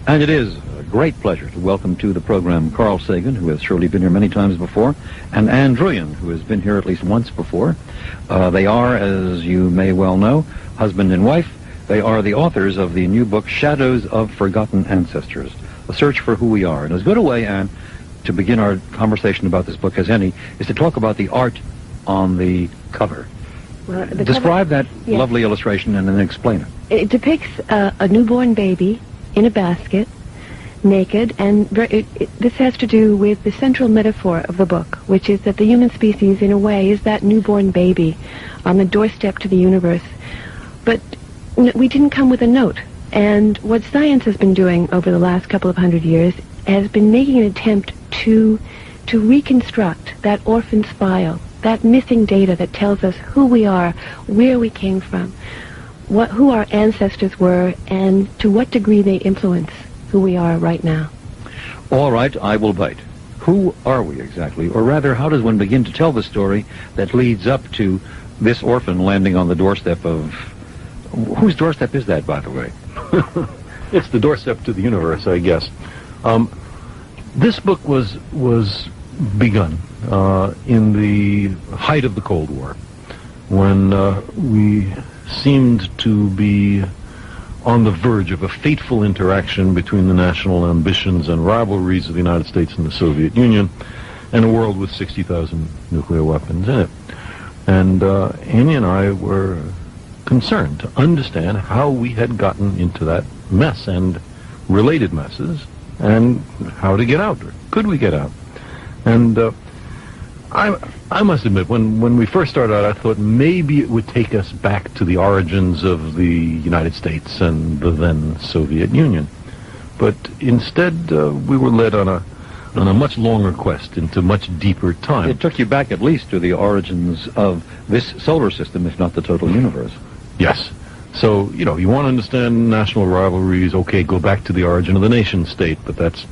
And it is a great pleasure to welcome to the program Carl Sagan, who has surely been here many times before, and Ann Druyan, who has been here at least once before. They are, as you may well know, husband and wife. They are the authors of the new book, Shadows of Forgotten Ancestors, a search for who we are. And as good a way, Ann, to begin our conversation about this book as any, is to talk about the art on the cover. Well, Describe that lovely illustration and then explain it. It depicts a newborn baby in a basket, naked, and this has to do with the central metaphor of the book, which is that the human species, in a way, is that newborn baby on the doorstep to the universe. But we didn't come with a note, and what science has been doing over the last couple of hundred years has been making an attempt to reconstruct that orphan's file, that missing data that tells us who we are, where we came from, who our ancestors were, and to what degree they influence who we are right now. All right, I will bite. Who are we exactly? Or rather, how does one begin to tell the story that leads up to this orphan landing on the doorstep of... Whose doorstep is that, by the way? It's the doorstep to the universe, I guess. This book was begun in the height of the Cold War, when we seemed to be on the verge of a fateful interaction between the national ambitions and rivalries of the United States and the Soviet Union, and a world with 60,000 nuclear weapons in it. And Annie and I were concerned to understand how we had gotten into that mess and related messes, and how to get out, or could we get out. And I must admit, when we first started out, I thought maybe it would take us back to the origins of the United States and the then Soviet Union. But instead, we were led on a much longer quest into much deeper time. It took you back at least to the origins of this solar system, if not the total universe. Yes. So, you want to understand national rivalries, okay, go back to the origin of the nation state, but that's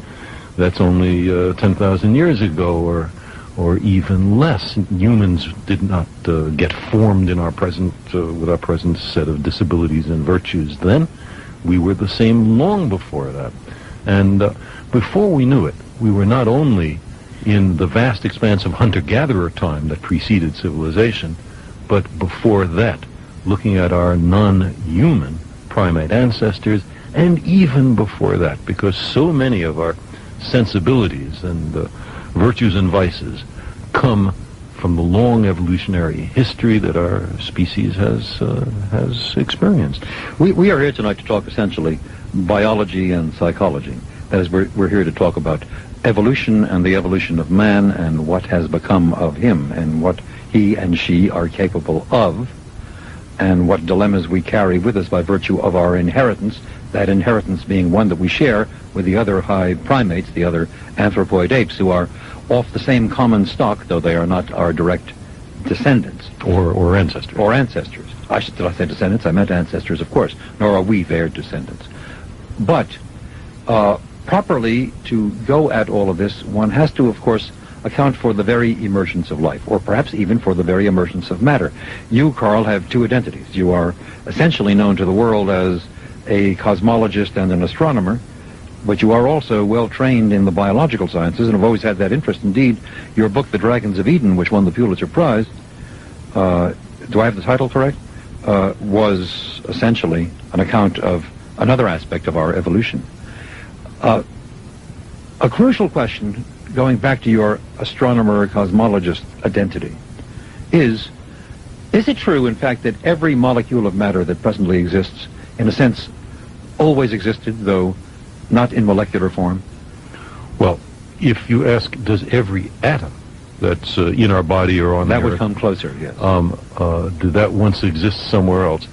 only 10,000 years ago, or even less. Humans did not get formed in our present with our present set of disabilities and virtues then. We were the same long before that. And before we knew it, we were not only in the vast expanse of hunter-gatherer time that preceded civilization, but before that, looking at our non-human primate ancestors, and even before that, because so many of our sensibilities and virtues and vices come from the long evolutionary history that our species has experienced. We are here tonight to talk essentially biology and psychology. That is, we're here to talk about evolution and the evolution of man and what has become of him and what he and she are capable of, and what dilemmas we carry with us by virtue of our inheritance, that inheritance being one that we share with the other high primates, the other anthropoid apes, who are off the same common stock, though they are not our direct descendants. Or ancestors. Or ancestors. Did I say descendants? I meant ancestors, of course, nor are we their descendants. But properly to go at all of this, one has to, of course, account for the very emergence of life, or perhaps even for the very emergence of matter. You, Carl, have two identities. You are essentially known to the world as a cosmologist and an astronomer, but you are also well trained in the biological sciences and have always had that interest. Indeed, your book, The Dragons of Eden, which won the Pulitzer Prize, do I have the title correct? Was essentially an account of another aspect of our evolution. A crucial question, going back to your astronomer cosmologist identity, is it true, in fact, that every molecule of matter that presently exists, in a sense, always existed, though not in molecular form? Well, if you ask, does every atom that's in our body or on the Earth... That would come closer, yes. Did that once exist somewhere else?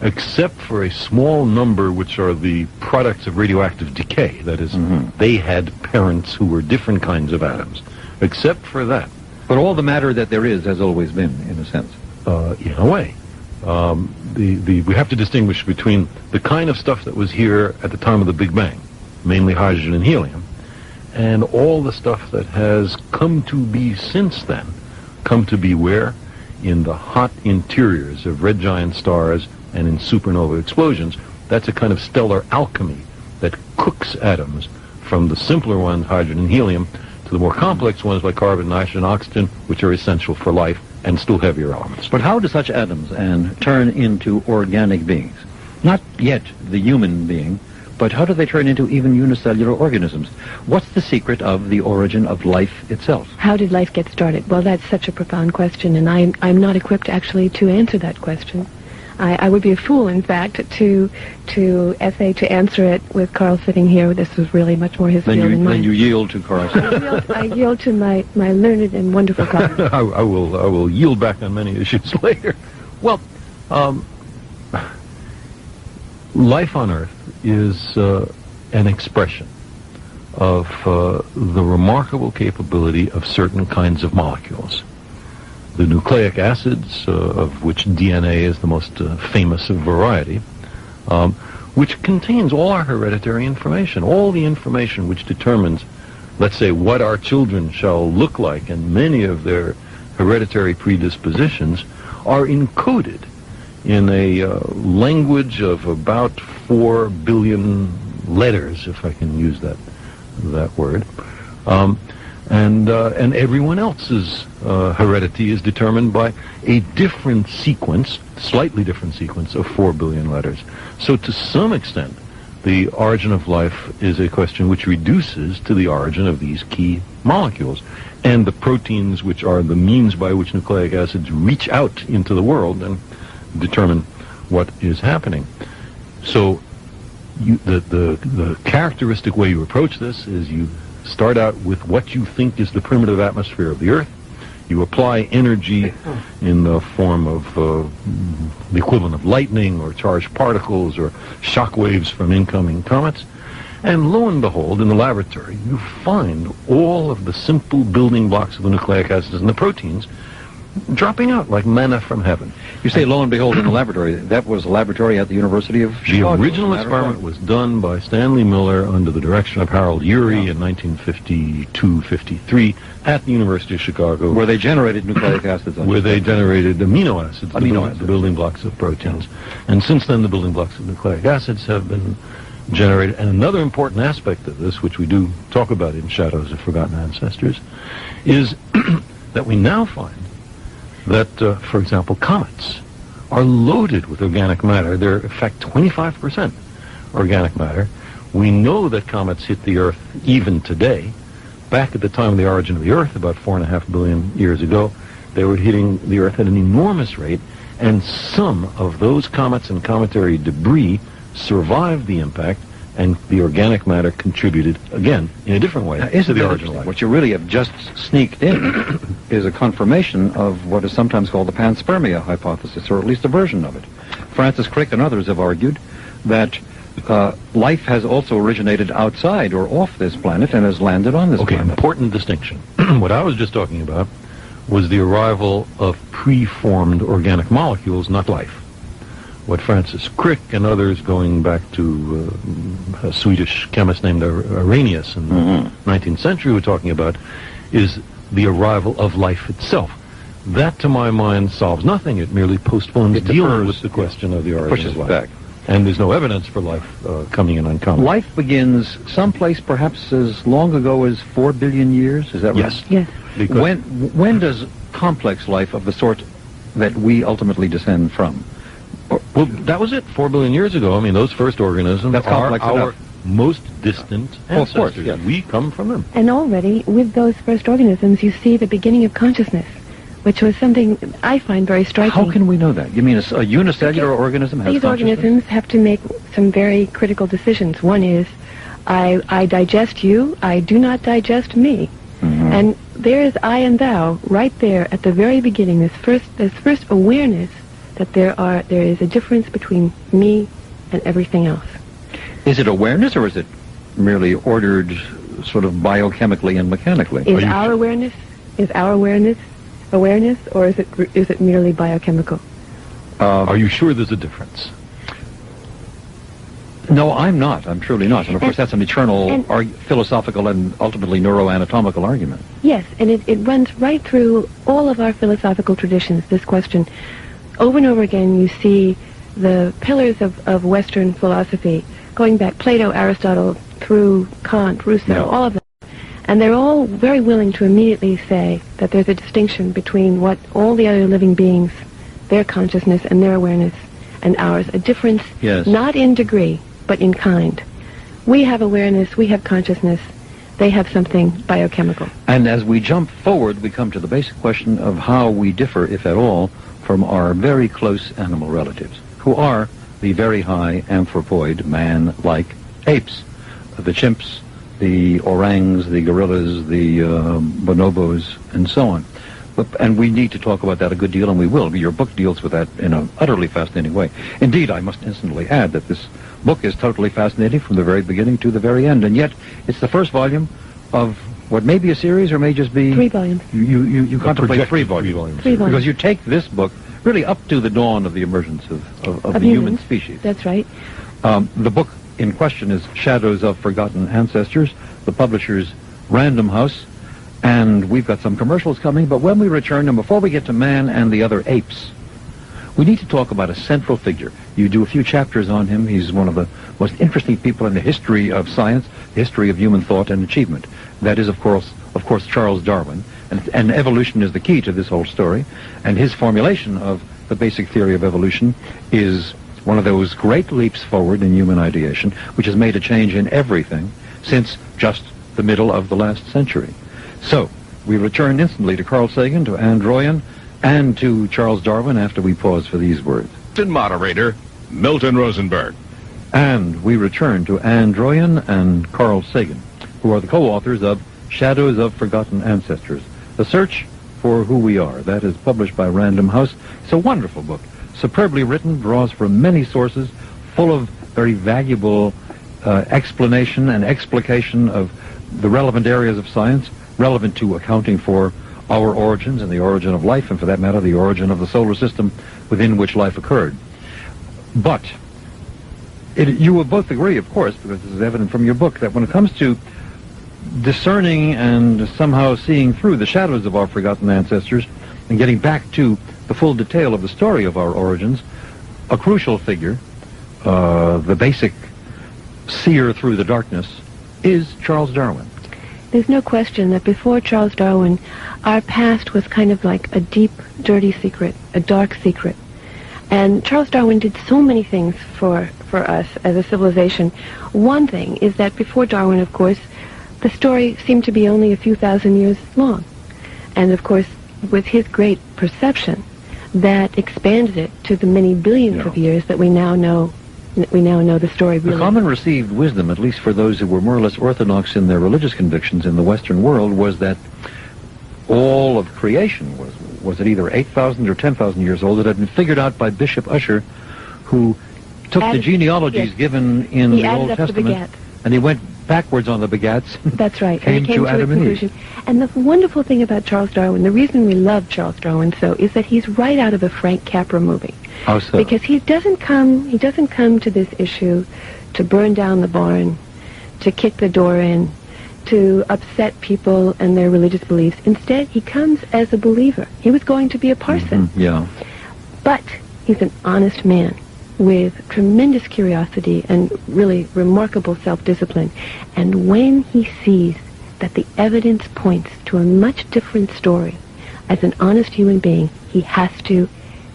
Except for a small number which are the products of radioactive decay. That is, they had parents who were different kinds of atoms. Except for that. But all the matter that there is has always been, in a sense. In a way. We have to distinguish between the kind of stuff that was here at the time of the Big Bang, mainly hydrogen and helium, and all the stuff that has come to be since then. Come to be where? In the hot interiors of red giant stars and in supernova explosions. That's a kind of stellar alchemy that cooks atoms from the simpler ones, hydrogen and helium, to the more complex ones like carbon, nitrogen, oxygen, which are essential for life and still heavier elements. But how do such atoms, Anne, turn into organic beings? Not yet the human being, but how do they turn into even unicellular organisms? What's the secret of the origin of life itself? How did life get started? Well, that's such a profound question, and I'm not equipped actually to answer that question. I would be a fool, in fact, to answer it with Carl sitting here. This was really much more his field than mine. Then you yield to Carl. I yield to my learned and wonderful colleague. I will yield back on many issues later. Well, life on Earth is an expression of the remarkable capability of certain kinds of molecules. The nucleic acids, of which DNA is the most famous variety, which contains all our hereditary information, all the information which determines, let's say, what our children shall look like, and many of their hereditary predispositions are encoded in a language of about 4 billion letters, if I can use that word. And everyone else's heredity is determined by a different sequence, slightly different sequence of 4 billion letters. So to some extent, the origin of life is a question which reduces to the origin of these key molecules. And the proteins, which are the means by which nucleic acids reach out into the world and determine what is happening. So the characteristic way you approach this is you start out with what you think is the primitive atmosphere of the Earth. You apply energy in the form of the equivalent of lightning or charged particles or shock waves from incoming comets. And lo and behold, in the laboratory, you find all of the simple building blocks of the nucleic acids and the proteins dropping out like manna from heaven. You say lo and behold in the laboratory. That was a laboratory at the University of Chicago. The original experiment was done by Stanley Miller under the direction of Harold Urey in 1952-53 at the University of Chicago. Where they generated nucleic acids. Where they generated amino acids, the building blocks of proteins. And since then, the building blocks of nucleic acids have been generated. And another important aspect of this, which we do talk about in Shadows of Forgotten Ancestors, is that we now find that, for example, comets are loaded with organic matter. They're, in fact, 25% organic matter. We know that comets hit the Earth even today. Back at the time of the origin of the Earth, about 4.5 billion years ago, they were hitting the Earth at an enormous rate, and some of those comets and cometary debris survived the impact, and the organic matter contributed, again, in a different way to the origin of life. What you really have just sneaked in is a confirmation of what is sometimes called the panspermia hypothesis, or at least a version of it. Francis Crick and others have argued that life has also originated outside or off this planet and has landed on this planet. Important distinction. What I was just talking about was the arrival of preformed organic molecules, not life. What Francis Crick and others, going back to a Swedish chemist named Arrhenius in the 19th century, were talking about is the arrival of life itself. That, to my mind, solves nothing. It merely postpones dealing with the question of the origin of life. Back. And there's no evidence for life coming in uncommon. Life begins someplace perhaps as long ago as 4 billion years, is that right? Yes. When does complex life of the sort that we ultimately descend from? Well, that was it, 4 billion years ago. I mean, those first organisms are our most distant ancestors. Of course, yes. We come from them. And already, with those first organisms, you see the beginning of consciousness, which was something I find very striking. How can we know that? You mean a unicellular organism has consciousness? These organisms have to make some very critical decisions. One is, I digest you, I do not digest me. Mm-hmm. And there is I and thou, right there at the very beginning, this first awareness that there is a difference between me and everything else. Is it awareness, or is it merely ordered sort of biochemically and mechanically? Is our awareness awareness, or is it merely biochemical? Are you sure there's a difference? No, I'm not. I'm truly not. And of course, that's an eternal philosophical and ultimately neuroanatomical argument. Yes, and it runs right through all of our philosophical traditions, this question. Over and over again, you see the pillars of Western philosophy going back Plato, Aristotle, through Kant, Rousseau, Yeah. all of them. And they're all very willing to immediately say that there's a distinction between what all the other living beings, their consciousness and their awareness, and ours. A difference Yes. not in degree, but in kind. We have awareness, we have consciousness, they have something biochemical. And as we jump forward, we come to the basic question of how we differ, if at all, from our very close animal relatives, who are the very high anthropoid, man-like apes, the chimps, the orangs, the gorillas, the bonobos, and so on. And we need to talk about that a good deal, and we will. Your book deals with that in an utterly fascinating way. Indeed, I must instantly add that this book is totally fascinating from the very beginning to the very end, and yet it's the first volume of what may be a series or may just be... 3 volumes. You contemplate projected 3 volumes. 3 volumes. Because you take this book really up to the dawn of the emergence of the human humans. species. That's right. The book in question is Shadows of Forgotten Ancestors, the publisher's Random House, and we've got some commercials coming, but when we return, and before we get to man and the other apes, we need to talk about a central figure. You do a few chapters on him. He's one of the most interesting people in the history of science, the history of human thought and achievement. That is, of course, Charles Darwin, and evolution is the key to this whole story, and his formulation of the basic theory of evolution is one of those great leaps forward in human ideation, which has made a change in everything since just the middle of the last century. So, we return instantly to Carl Sagan, to Ann Druyan, and to Charles Darwin after we pause for these words. Moderator, Milton Rosenberg. And we return to Ann Druyan and Carl Sagan, who are the co-authors of Shadows of Forgotten Ancestors, The Search for Who We Are. That is published by Random House. It's a wonderful book, superbly written, draws from many sources, full of very valuable explanation and explication of the relevant areas of science, relevant to accounting for our origins and the origin of life, and for that matter, the origin of the solar system within which life occurred. But you will both agree, of course, because this is evident from your book, that when it comes to discerning and somehow seeing through the shadows of our forgotten ancestors and getting back to the full detail of the story of our origins, a crucial figure, the basic seer through the darkness, is Charles Darwin. There's no question that before Charles Darwin, our past was kind of like a deep, dirty secret, a dark secret. And Charles Darwin did so many things for us as a civilization. One thing is that before Darwin, of course, the story seemed to be only a few thousand years long. And of course, with his great perception, that expanded it to the many billions of years that we now know the story really. The common received wisdom, at least for those who were more or less orthodox in their religious convictions in the Western world, was that all of creation was it either 8,000 or 10,000 years old. It had been figured out by Bishop Ussher, who took the genealogies given in the Old Testament, and he went backwards on the begats. That's right. Came to Adam and Eve. And the wonderful thing about Charles Darwin, the reason we love Charles Darwin so, is that he's right out of a Frank Capra movie. How so? Because he doesn't come to this issue to burn down the barn, to kick the door in, to upset people and their religious beliefs. Instead, he comes as a believer. He was going to be a parson. Mm-hmm. Yeah. But he's an honest man with tremendous curiosity and really remarkable self-discipline. And when he sees that the evidence points to a much different story, as an honest human being, he has to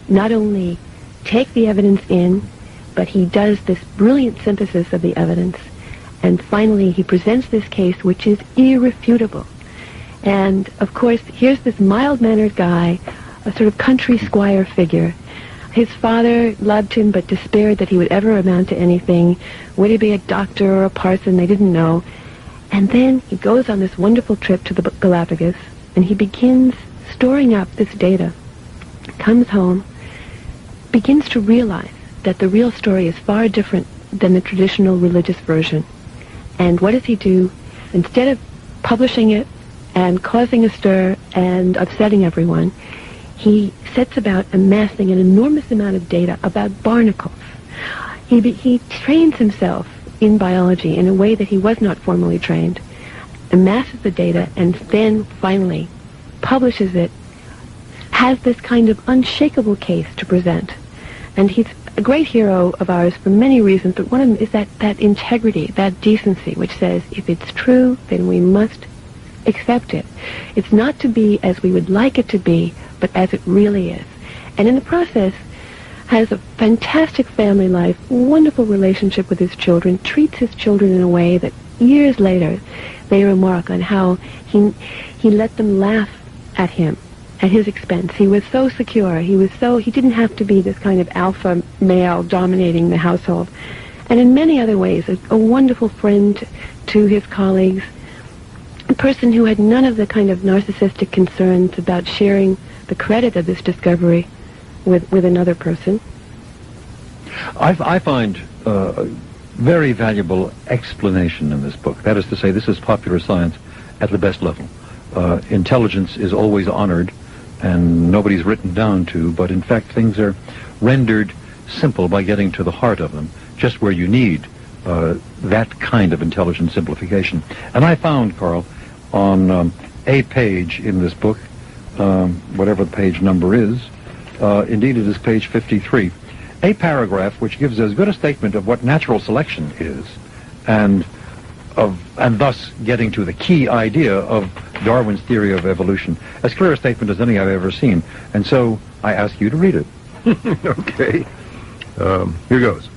not only take the evidence in, but he does this brilliant synthesis of the evidence. And finally, he presents this case, which is irrefutable. And, of course, here's this mild-mannered guy, a sort of country squire figure. His father loved him, but despaired that he would ever amount to anything. Would he be a doctor or a parson? They didn't know. And then he goes on this wonderful trip to the Galapagos, and he begins storing up this data. Comes home, begins to realize that the real story is far different than the traditional religious version. And what does he do? Instead of publishing it and causing a stir and upsetting everyone, he sets about amassing an enormous amount of data about barnacles. He trains himself in biology in a way that he was not formally trained, amasses the data, and then finally publishes it, has this kind of unshakable case to present. And he's a great hero of ours for many reasons, but one of them is that integrity, that decency, which says if it's true, then we must accept it. It's not to be as we would like it to be, but as it really is. And in the process, has a fantastic family life, wonderful relationship with his children, treats his children in a way that years later they remark on how he let them laugh at him, at his expense. He was so secure. He didn't have to be this kind of alpha male dominating the household. And in many other ways, a wonderful friend to his colleagues, a person who had none of the kind of narcissistic concerns about sharing the credit of this discovery with another person. I find a very valuable explanation in this book. That is to say, this is popular science at the best level. Intelligence is always honored, and nobody's written down to, but in fact things are rendered simple by getting to the heart of them, just where you need that kind of intelligent simplification. And I found, Carl, on a page in this book, whatever the page number is, indeed it is page 53, a paragraph which gives as good a statement of what natural selection is, and thus getting to the key idea of Darwin's theory of evolution, as clear a statement as any I've ever seen. And so I ask you to read it. Okay. Here goes.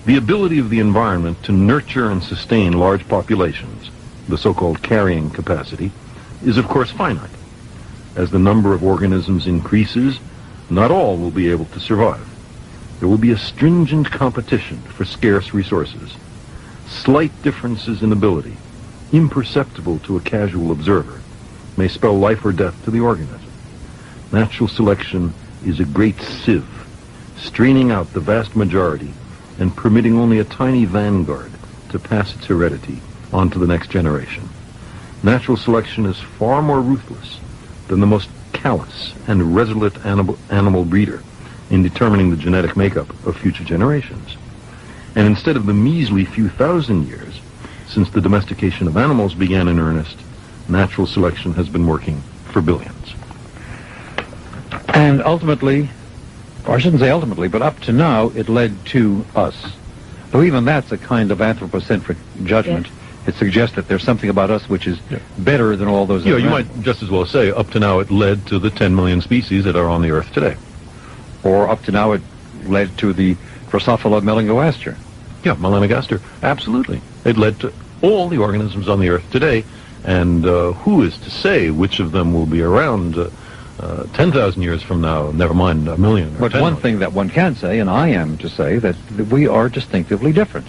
The ability of the environment to nurture and sustain large populations, the so-called carrying capacity, is of course finite. As the number of organisms increases, not all will be able to survive. There will be a stringent competition for scarce resources. Slight differences in ability, imperceptible to a casual observer, may spell life or death to the organism. Natural selection is a great sieve, straining out the vast majority and permitting only a tiny vanguard to pass its heredity on to the next generation. Natural selection is far more ruthless than the most callous and resolute animal breeder in determining the genetic makeup of future generations. And instead of the measly few thousand years since the domestication of animals began in earnest, natural selection has been working for billions. And ultimately, or I shouldn't say ultimately, but up to now, it led to us. Though even that's a kind of anthropocentric judgment. Yes. It suggests that there's something about us which is better than all those other you animals. might just as well say, up to now it led to the 10 million species that are on the Earth today. Or up to now it led to the Drosophila melanogaster. Yeah, melanogaster, absolutely. It led to all the organisms on the Earth today, and who is to say which of them will be around 10,000 years from now, never mind a million. But one thing that one can say, and I am to say, that we are distinctively different.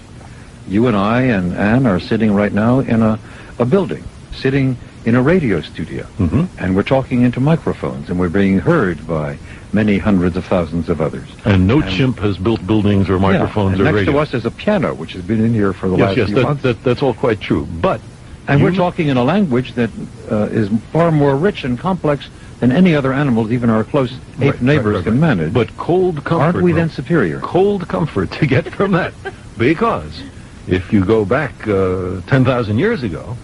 You and I and Anne are sitting right now in a building, sitting in a radio studio, and we're talking into microphones, and we're being heard by many hundreds of thousands of others. And no chimp has built buildings or microphones or next radio. to us is a piano, which has been in here for the last few months. That's all quite true. But and we're talking in a language that is far more rich and complex than any other animals, even our close ape neighbors can manage. But cold comfort. Aren't we then superior? Cold comfort to get from that. Because if you go back 10,000 years ago,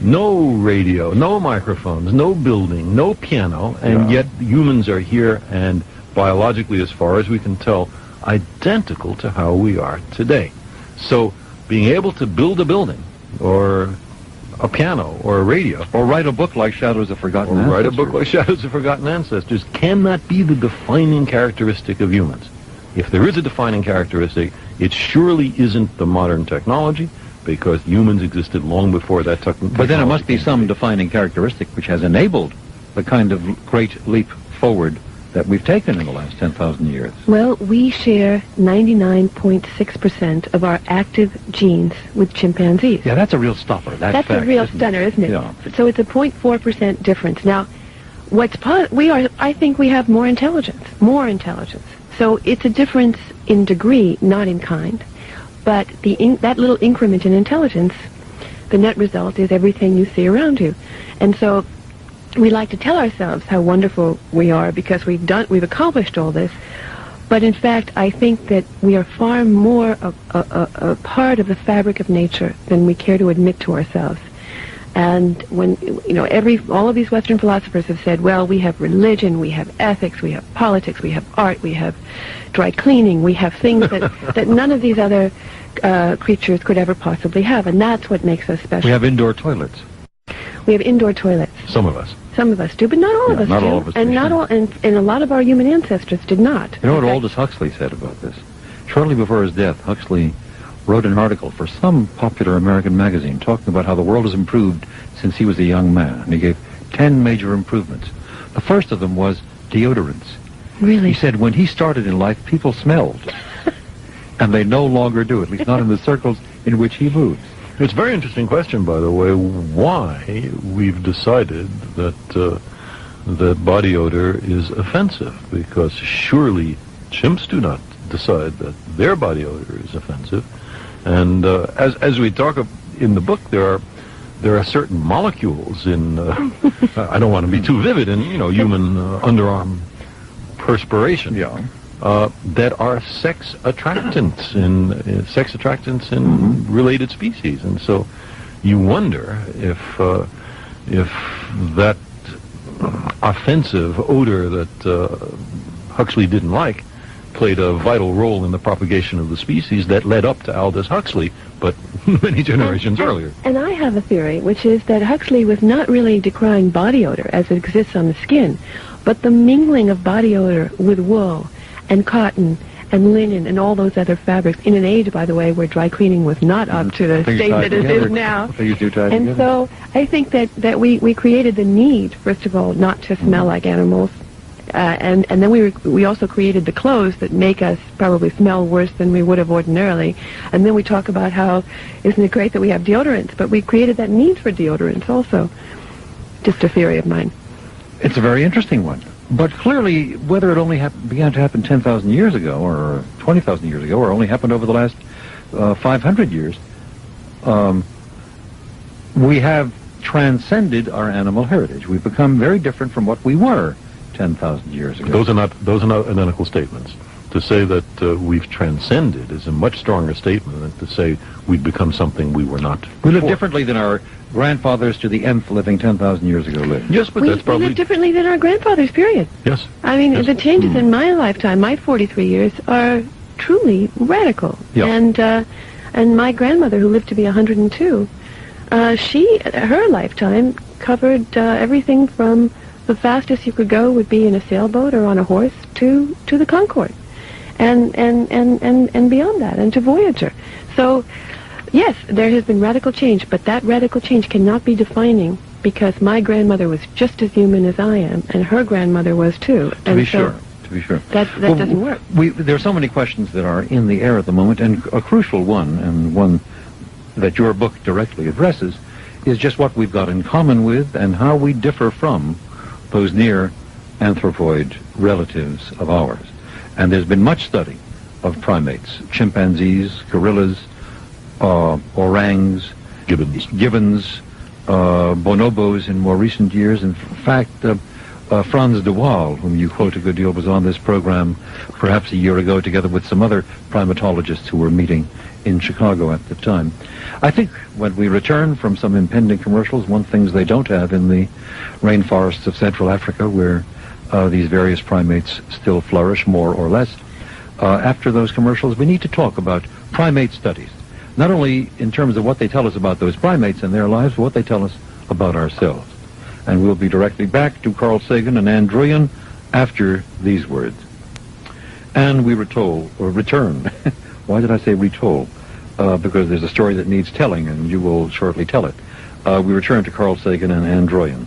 no radio, no microphones, no building, no piano, and yet humans are here and biologically, as far as we can tell, identical to how we are today. So being able to build a building or a piano or a radio, or write a book like Shadows of Forgotten Ancestors cannot be the defining characteristic of humans. If there is a defining characteristic, it surely isn't the modern technology, because humans existed long before that technology. But then it must be some defining characteristic which has enabled the kind of great leap forward that we've taken in the last 10,000 years. Well, we share 99.6% of our active genes with chimpanzees. Yeah, that's a real stopper. That's a real stunner, isn't it? Yeah. So it's a 0.4% difference. Now, I think we have more intelligence. So it's a difference in degree, not in kind. But that little increment in intelligence, the net result is everything you see around you. And so we like to tell ourselves how wonderful we are because we've accomplished all this. But in fact, I think that we are far more a part of the fabric of nature than we care to admit to ourselves. And when, all of these Western philosophers have said, well, we have religion, we have ethics, we have politics, we have art, we have dry cleaning, we have things that none of these other creatures could ever possibly have, and that's what makes us special. We have indoor toilets. We have indoor toilets. Some of us. Some of us do, but not all of us not do. all of us and do. not all, and a lot of our human ancestors did not. You know what Aldous Huxley said about this? Shortly before his death, Huxley wrote an article for some popular American magazine talking about how the world has improved since he was a young man, and he gave 10 major improvements. The first of them was deodorants. Really? He said when he started in life, people smelled, and they no longer do, at least not in the circles in which he moves. It's a very interesting question, by the way, why we've decided that that body odor is offensive, because surely chimps do not decide that their body odor is offensive. And as we talk in the book, there are certain molecules in I don't want to be too vivid in human underarm perspiration. Yeah. That are sex attractants in related species, and so you wonder if that offensive odor that Huxley didn't like played a vital role in the propagation of the species that led up to Aldous Huxley, but many generations earlier. And I have a theory, which is that Huxley was not really decrying body odor as it exists on the skin, but the mingling of body odor with wool and cotton and linen and all those other fabrics in an age, by the way, where dry cleaning was not up to the state that it is now. And so I think that we created the need, first of all, not to smell like animals, and then we also created the clothes that make us probably smell worse than we would have ordinarily. And then we talk about how isn't it great that we have deodorants, but we created that need for deodorants also. Just a theory of mine. It's a very interesting one. But clearly, whether it only began to happen 10,000 years ago, or 20,000 years ago, or only happened over the last 500 years, we have transcended our animal heritage. We've become very different from what we were 10,000 years ago. Those are not identical statements. To say that we've transcended is a much stronger statement than to say we've become something we were not before. We live differently than our grandfathers to the nth living 10,000 years ago lived. Yes, but that's probably... We live differently than our grandfathers, period. Yes. I mean, yes. The changes in my lifetime, my 43 years, are truly radical. Yeah. And my grandmother, who lived to be 102, her lifetime covered everything from the fastest you could go would be in a sailboat or on a horse to the Concorde. And beyond that, and to Voyager. So, yes, there has been radical change, but that radical change cannot be defining, because my grandmother was just as human as I am, and her grandmother was too. To be sure. That doesn't work. There are so many questions that are in the air at the moment, and a crucial one, and one that your book directly addresses, is just what we've got in common with and how we differ from those near anthropoid relatives of ours. And there's been much study of primates, chimpanzees, gorillas, orangs, gibbons, bonobos in more recent years. In fact, Franz de Waal, whom you quote a good deal, was on this program perhaps a year ago together with some other primatologists who were meeting in Chicago at the time. I think when we return from some impending commercials, one thing they don't have in the rainforests of Central Africa, where these various primates still flourish, more or less. After those commercials, we need to talk about primate studies, not only in terms of what they tell us about those primates and their lives, but what they tell us about ourselves. And we'll be directly back to Carl Sagan and Ann Druyan after these words. And we return. Why did I say retold? Because there's a story that needs telling, and you will shortly tell it. We return to Carl Sagan and Ann Druyan.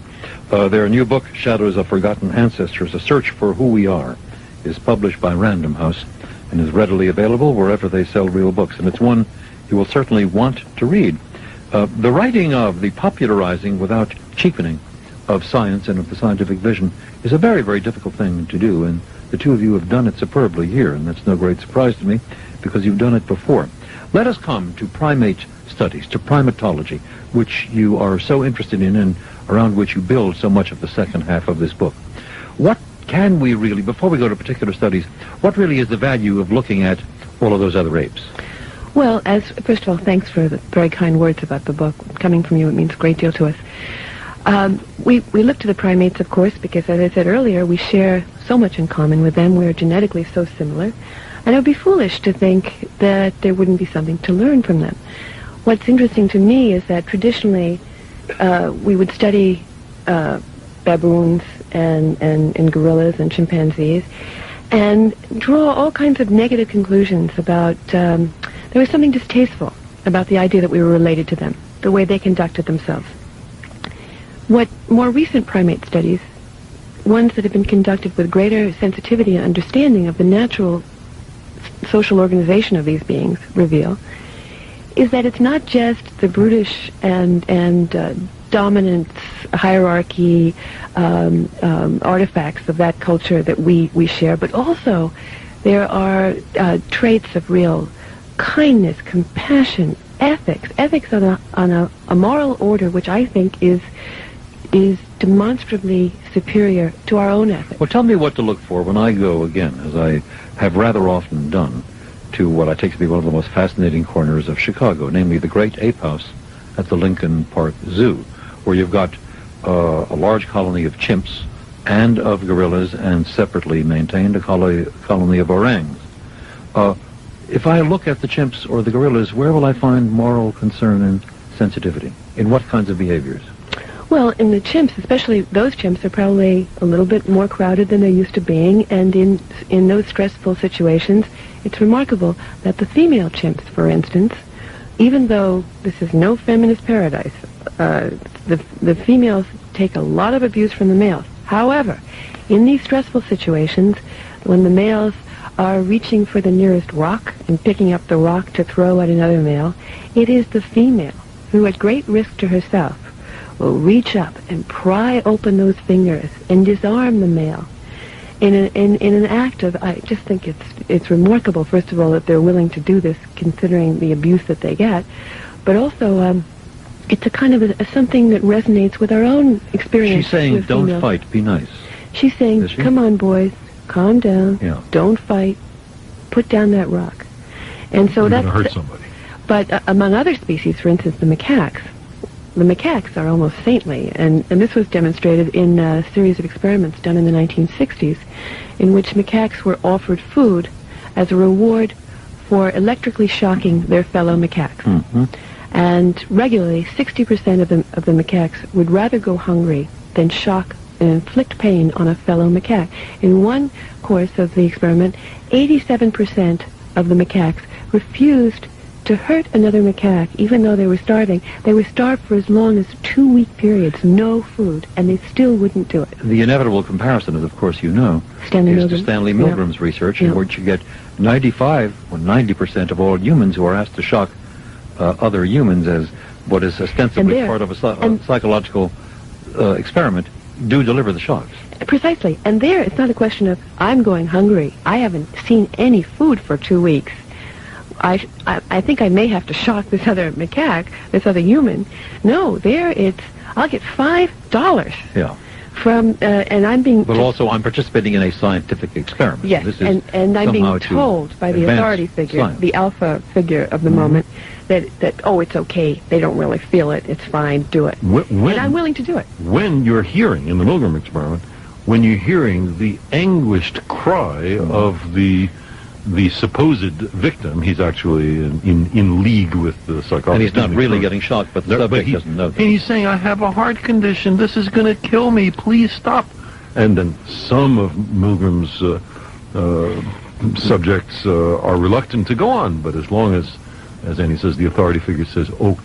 Their new book, Shadows of Forgotten Ancestors, A Search for Who We Are, is published by Random House and is readily available wherever they sell real books. And it's one you will certainly want to read. The writing of, the popularizing without cheapening of science and of the scientific vision is a very, very difficult thing to do. And the two of you have done it superbly here, and that's no great surprise to me because you've done it before. Let us come to primate studies, to primatology, which you are so interested in and around which you build so much of the second half of this book. What can we really, before we go to particular studies, what really is the value of looking at all of those other apes? Well, first of all, thanks for the very kind words about the book. Coming from you, it means a great deal to us. We look to the primates, of course, because, as I said earlier, we share so much in common with them. We're genetically so similar. And it would be foolish to think that there wouldn't be something to learn from them. What's interesting to me is that traditionally we would study baboons and gorillas and chimpanzees and draw all kinds of negative conclusions about, there was something distasteful about the idea that we were related to them, the way they conducted themselves. What more recent primate studies, ones that have been conducted with greater sensitivity and understanding of the natural social organization of these beings, reveal, is that it's not just the brutish and dominance, hierarchy, artifacts of that culture that we share, but also there are traits of real kindness, compassion, ethics on a moral order which I think is demonstrably superior to our own ethics. Well, tell me what to look for when I go again, as I have rather often done, to what I take to be one of the most fascinating corners of Chicago, namely the Great Ape House at the Lincoln Park Zoo, where you've got a large colony of chimps and of gorillas, and separately maintained a colony of orangs. If I look at the chimps or the gorillas, where will I find moral concern and sensitivity? In what kinds of behaviors? Well, in the chimps, especially those chimps, are probably a little bit more crowded than they're used to being, and in those stressful situations, it's remarkable that the female chimps, for instance, even though this is no feminist paradise, the females take a lot of abuse from the males. However, in these stressful situations, when the males are reaching for the nearest rock and picking up the rock to throw at another male, it is the female who, at great risk to herself, will reach up and pry open those fingers and disarm the male in an act of, I just think it's remarkable, first of all, that they're willing to do this considering the abuse that they get, but also it's a kind of something that resonates with our own experience. She's saying, don't females. fight, be nice. She's saying, come on, boys, calm down, don't fight, put down that rock. And so You're that's going to hurt somebody. But among other species, for instance, the macaques are almost saintly, and this was demonstrated in a series of experiments done in the 1960s, in which macaques were offered food as a reward for electrically shocking their fellow macaques. Mm-hmm. And regularly, 60% of the macaques would rather go hungry than shock and inflict pain on a fellow macaque. In one course of the experiment, 87% of the macaques refused to hurt another macaque, even though they were starving. They were starved for as long as 2-week periods, no food, and they still wouldn't do it. The inevitable comparison, as of course you know, is to Stanley Milgram's research, in which you get 90% of all humans who are asked to shock other humans as what is ostensibly part of a psychological experiment, do deliver the shocks. Precisely. And there, it's not a question of, I'm going hungry. I haven't seen any food for 2 weeks. I think I may have to shock this other macaque, this other human. No, there it's, I'll get $5. Yeah. From, and I'm being... But also, I'm participating in a scientific experiment. Yes, this is and I'm being told by the authority figure, science. the alpha figure of the moment, that, oh, it's okay, they don't really feel it, it's fine, do it. And I'm willing to do it. When you're hearing, in the Milgram experiment, when you're hearing the anguished cry of the supposed victim, he's actually in league with the psychologist. And he's not really getting shocked, but the subject doesn't know that. And he's saying, I have a heart condition, this is going to kill me, please stop. And then some of Milgram's subjects are reluctant to go on, but as long as Annie says, the authority figure says, oh,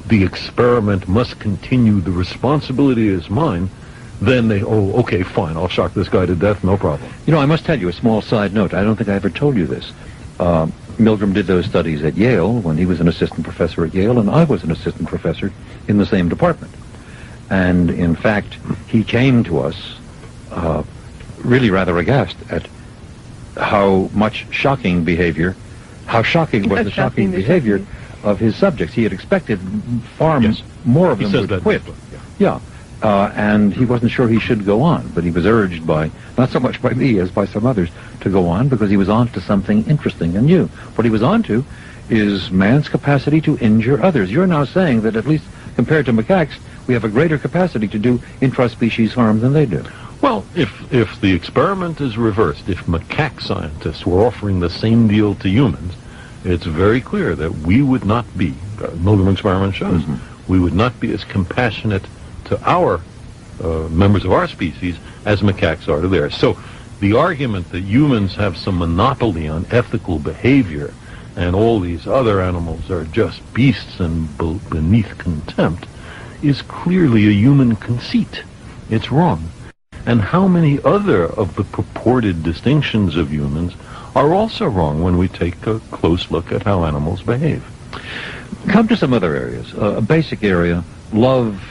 the experiment must continue, the responsibility is mine, then they, oh, okay, fine, I'll shock this guy to death, no problem. You know, I must tell you a small side note. I don't think I ever told you this. Milgram did those studies at Yale when he was an assistant professor at Yale, and I was an assistant professor in the same department. And in fact, he came to us really rather aghast at how much shocking behavior, how shocking was the shocking behavior of his subjects. He had expected far more of them would quit. Yeah. And he wasn't sure he should go on, but he was urged by, not so much by me as by some others, to go on because he was on to something interesting and new. What he was on to is man's capacity to injure others. You're now saying that, at least compared to macaques, we have a greater capacity to do intraspecies harm than they do. Well, if the experiment is reversed, if macaque scientists were offering the same deal to humans, it's very clear that we would not be, Milgram experiment shows, we would not be as compassionate to our members of our species as macaques are to theirs. So the argument that humans have some monopoly on ethical behavior and all these other animals are just beasts and beneath contempt is clearly a human conceit. It's wrong. And how many other of the purported distinctions of humans are also wrong when we take a close look at how animals behave? Come to some other areas. A basic area, love,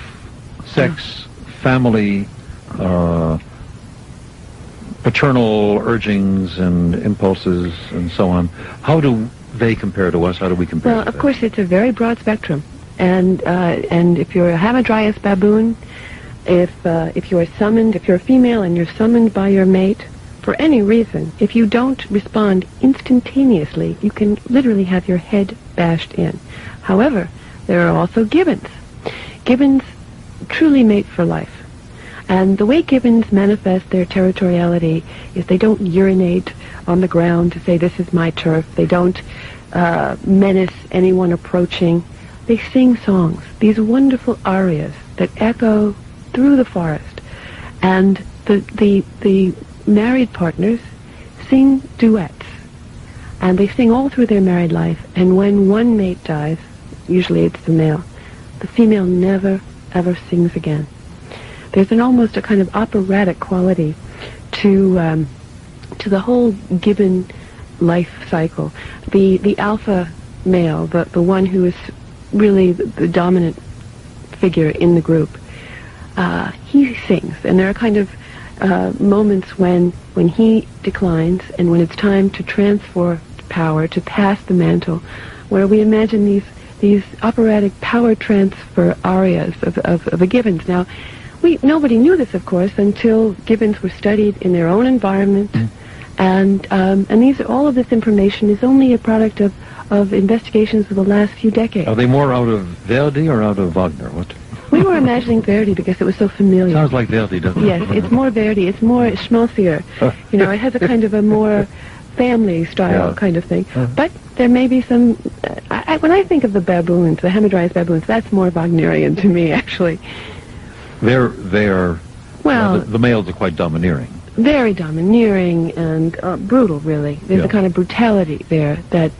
sex, family, paternal urgings and impulses and so on. How do they compare to us? How do we compare to Well, them? of course, it's a very broad spectrum. And if you're a Hamadryas baboon, if you're summoned, if you're a female and you're summoned by your mate, for any reason, if you don't respond instantaneously, you can literally have your head bashed in. However, there are also gibbons. Gibbons truly mate for life. And the way gibbons manifest their territoriality is they don't urinate on the ground to say, this is my turf. They don't menace anyone approaching. They sing songs, these wonderful arias that echo through the forest. And the married partners sing duets. And they sing all through their married life. And when one mate dies, usually it's the male, the female never, ever sings again. There's almost a kind of operatic quality to the whole gibbon life cycle. The alpha male, the one who is really the dominant figure in the group, he sings, and there are kind of moments when he declines and when it's time to transfer power, to pass the mantle, where we imagine these operatic power transfer arias of the gibbons. Now, nobody knew this, of course, until gibbons were studied in their own environment, and all of this information is only a product of investigations of the last few decades. Are they more out of Verdi or out of Wagner? What? We were imagining Verdi because it was so familiar. Sounds like Verdi, doesn't it? Yes, it's more Verdi. It's more schmaltzier. You know, it has a kind of a more family style kind of thing. But there may be some... when I think of the baboons, the Hamadryas baboons, that's more Wagnerian to me, actually. They are... Well... the males are quite domineering. Very domineering and brutal, really. There's a kind of brutality there that...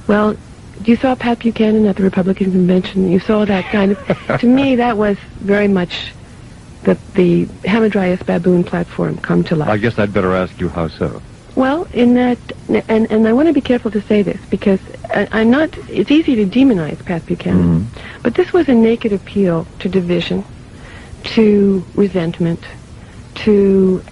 Well, you saw Pat Buchanan at the Republican Convention. You saw that kind of... To me, that was very much the Hamadryas baboon platform come to life. I guess I'd better ask you how so. Well, in that... And I want to be careful to say this, because I'm not... It's easy to demonize Pat Buchanan. But this was a naked appeal to division, to resentment, to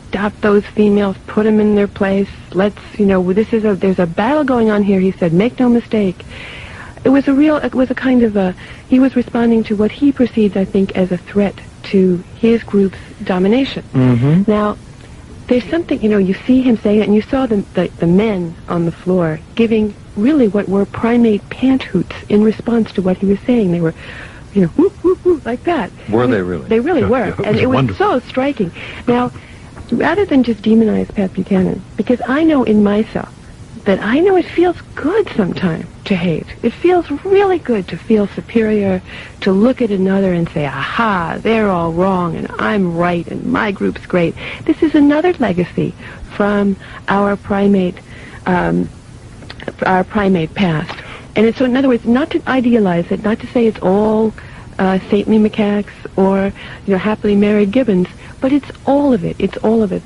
stop those females, put them in their place. Let's, there's a battle going on here. He said, make no mistake. It was a kind of he was responding to what he perceived, I think, as a threat to his group's domination. Now, there's something, you see him saying it, and you saw the men on the floor giving really what were primate pant hoots in response to what he was saying. They were, whoop, whoop, whoop, like that. Were they really? They really were. And it was wonderful. so striking. Now, rather than just demonize Pat Buchanan, because I know in myself that I know it feels good sometimes to hate. It feels really good to feel superior, to look at another and say, aha, they're all wrong and I'm right and my group's great. This is another legacy from our primate past. And so, in other words, not to idealize it, not to say it's all saintly macaques or happily married gibbons, but it's all of it. It's all of it.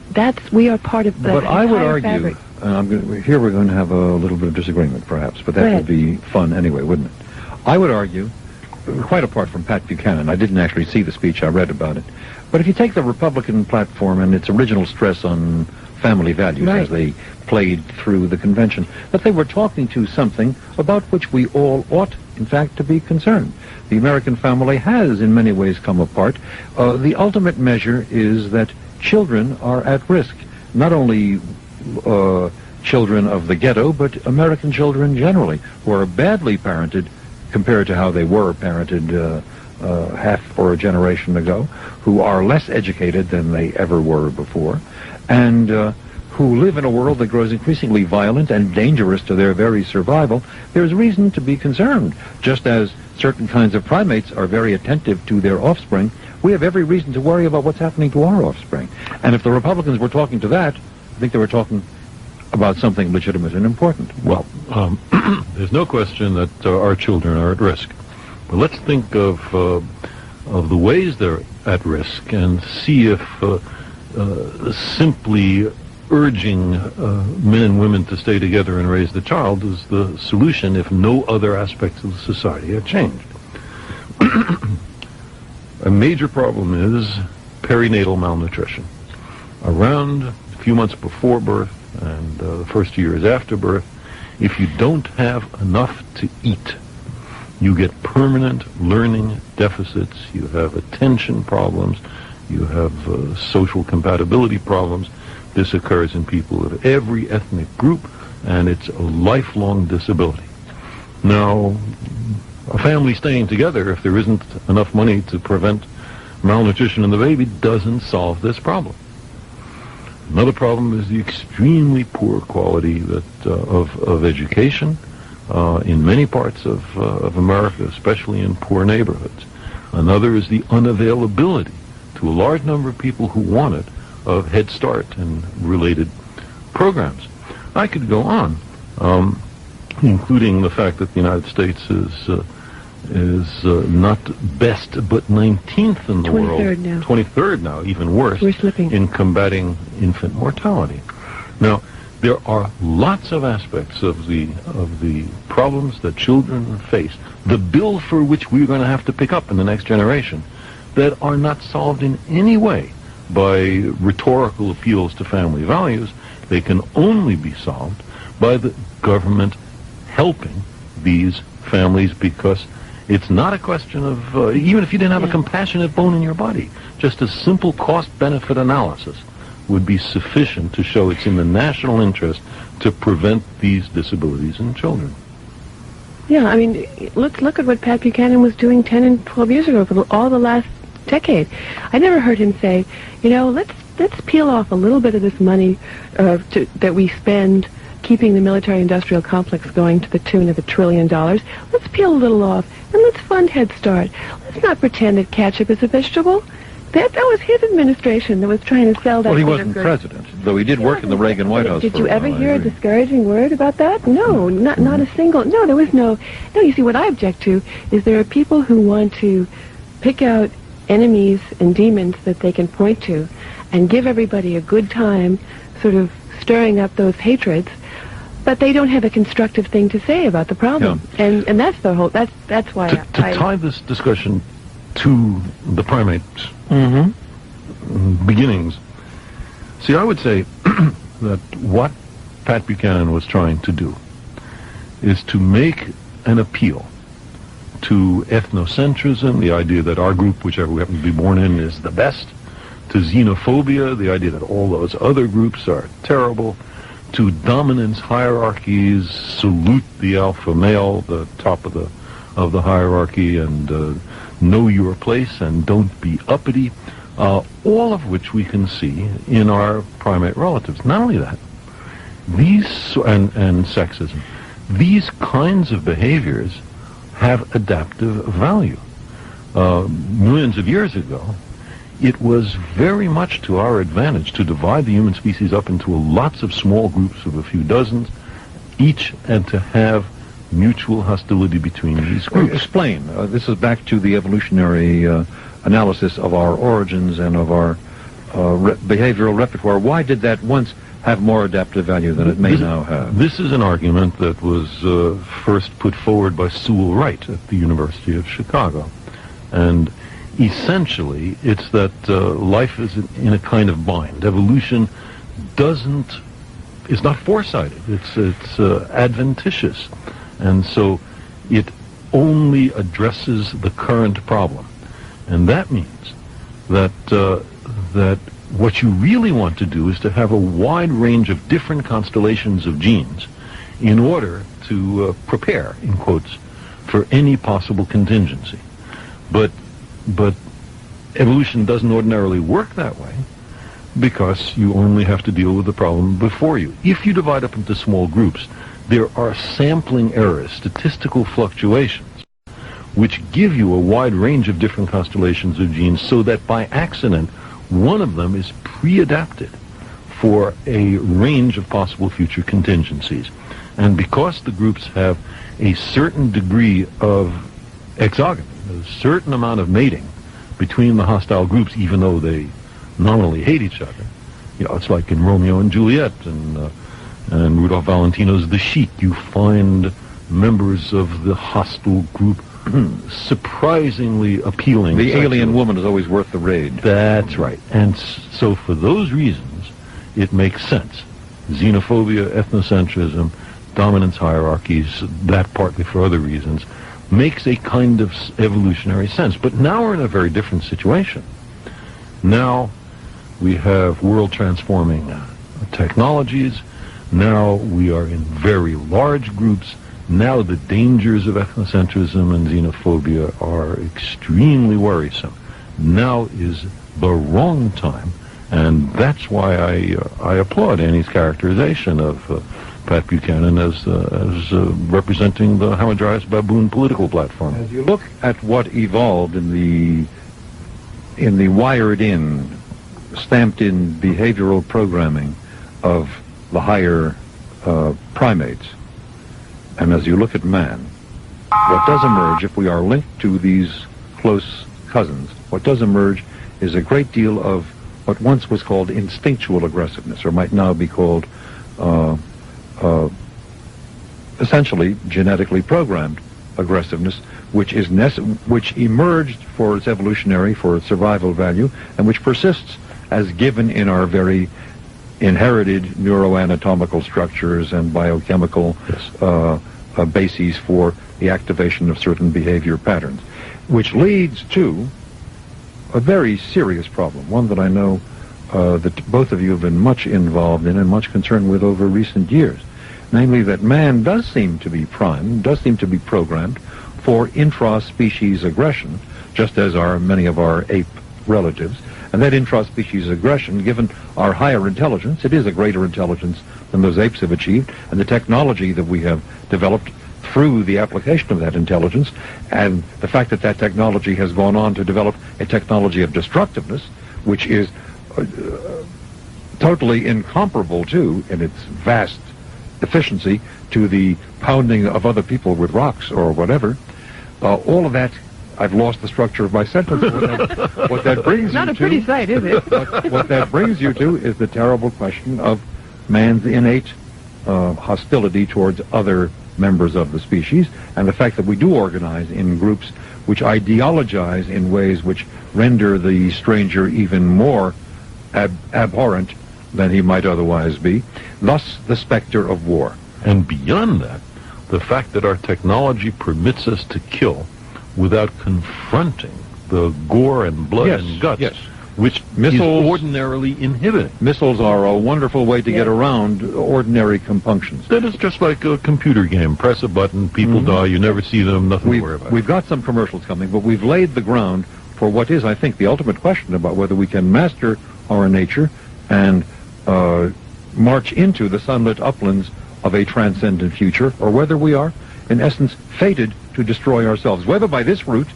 We are part of the But I would entire argue, fabric. here we're going to have a little bit of disagreement, perhaps, but that would be fun anyway, wouldn't it? I would argue, quite apart from Pat Buchanan, I didn't actually see the speech, I read about it, but if you take the Republican platform and its original stress on family values as they played through the convention, that they were talking to something about which we all ought, in fact, to be concerned. The American family has, in many ways, come apart. The ultimate measure is that children are at risk, not only children of the ghetto, but American children generally, who are badly parented compared to how they were parented half or a generation ago, who are less educated than they ever were before, and who live in a world that grows increasingly violent and dangerous to their very survival. There's reason to be concerned. Just as certain kinds of primates are very attentive to their offspring, we have every reason to worry about what's happening to our offspring. And if the Republicans were talking to that, I think they were talking about something legitimate and important. Well, there's no question that our children are at risk. But let's think of the ways they're at risk and see if simply urging men and women to stay together and raise the child is the solution if no other aspects of the society have changed. A major problem is perinatal malnutrition. Around a few months before birth and the first years after birth, if you don't have enough to eat, you get permanent learning deficits, you have attention problems, you have social compatibility problems. This occurs in people of every ethnic group, and it's a lifelong disability. Now, a family staying together, if there isn't enough money to prevent malnutrition in the baby, doesn't solve this problem. Another problem is the extremely poor quality of education in many parts of America, especially in poor neighborhoods. Another is the unavailability to a large number of people who want it of Head Start and related programs. I could go on, including the fact that the United States is not best but 19th in the 23rd world. now. 23rd now, even worse, We're slipping. in combating infant mortality. Now, there are lots of aspects of the problems that children face, the bill for which we're going to have to pick up in the next generation, that are not solved in any way by rhetorical appeals to family values. They can only be solved by the government helping these families, because it's not a question of, even if you didn't have a compassionate bone in your body, just a simple cost-benefit analysis would be sufficient to show it's in the national interest to prevent these disabilities in children. Yeah, I mean, look at what Pat Buchanan was doing 10 and 12 years ago for all the last decade. I never heard him say, let's peel off a little bit of this money that we spend keeping the military-industrial complex going to the tune of $1 trillion. Let's peel a little off, and let's fund Head Start. Let's not pretend that ketchup is a vegetable. That was his administration that was trying to sell that. Well, he wasn't president, though he did work in the Reagan White House. Did for you a while, ever I hear a agree. discouraging word about that? No, not a single. No, there was no. No, you see, what I object to is there are people who want to pick out enemies and demons that they can point to and give everybody a good time, sort of stirring up those hatreds, but they don't have a constructive thing to say about the problem. Yeah. And that's the whole. That's why To tie this discussion to the primates beginnings, see, I would say that what Pat Buchanan was trying to do is to make an appeal to ethnocentrism, the idea that our group, whichever we happen to be born in, is the best, to xenophobia, the idea that all those other groups are terrible, to dominance hierarchies, salute the alpha male, the top of the hierarchy, and know your place and don't be uppity, all of which we can see in our primate relatives. Not only that, these and sexism, these kinds of behaviors have adaptive value. Millions of years ago, it was very much to our advantage to divide the human species up into lots of small groups of a few dozens each, and to have mutual hostility between these groups. Explain. This is back to the evolutionary analysis of our origins and of our behavioral repertoire. Why did that once have more adaptive value than it may now have? This is an argument that was first put forward by Sewell Wright at the University of Chicago. And essentially, it's that life is in a kind of bind. Evolution is not foresighted. It's adventitious. And so it only addresses the current problem. And that means that what you really want to do is to have a wide range of different constellations of genes in order to prepare, in quotes, for any possible contingency. But evolution doesn't ordinarily work that way, because you only have to deal with the problem before you. If you divide up into small groups, there are sampling errors, statistical fluctuations, which give you a wide range of different constellations of genes, so that by accident, one of them is pre-adapted for a range of possible future contingencies. And because the groups have a certain degree of exogamy, a certain amount of mating between the hostile groups, even though they nominally hate each other. You know, it's like in Romeo and Juliet and Rudolph Valentino's The Sheik. You find members of the hostile group surprisingly appealing. The alien woman is always worth the raid. That's right. And so for those reasons, it makes sense. Xenophobia, ethnocentrism, dominance hierarchies, that partly for other reasons, makes a kind of evolutionary sense. But now we're in a very different situation. Now we have world-transforming technologies. Now we are in very large groups. Now the dangers of ethnocentrism and xenophobia are extremely worrisome. Now is the wrong time, and that's why I applaud Annie's characterization of Pat Buchanan as representing the Hamadryas baboon political platform. As you look at what evolved in the wired-in, stamped-in behavioral programming of the higher primates, and as you look at man, what does emerge, if we are linked to these close cousins, what does emerge is a great deal of what once was called instinctual aggressiveness, or might now be called essentially genetically programmed aggressiveness, which emerged for its evolutionary, for its survival value, and which persists as given in our very inherited neuroanatomical structures and biochemical bases for the activation of certain behavior patterns, which leads to a very serious problem, one that I know that both of you have been much involved in and much concerned with over recent years, namely that man does seem to be primed, does seem to be programmed for intra-species aggression, just as are many of our ape relatives. And that intra-species aggression, given our higher intelligence, it is a greater intelligence than those apes have achieved, and the technology that we have developed through the application of that intelligence, and the fact that that technology has gone on to develop a technology of destructiveness, which is totally incomparable to, in its vast efficiency, to the pounding of other people with rocks or whatever. All of that, I've lost the structure of my sentence. What that brings Not you a pretty to, sight, is it? what that brings you to is the terrible question of man's innate hostility towards other members of the species, and the fact that we do organize in groups which ideologize in ways which render the stranger even more abhorrent than he might otherwise be, thus the specter of war. And beyond that, the fact that our technology permits us to kill without confronting the gore and blood and guts, which missiles is ordinarily inhibiting. Missiles are a wonderful way to get around ordinary compunctions. That is just like a computer game. Press a button, people die, you never see them, nothing to worry about. We've got some commercials coming, but we've laid the ground for what is, I think, the ultimate question about whether we can master our nature and march into the sunlit uplands of a transcendent future, or whether we are, in essence, fated to destroy ourselves, whether by this route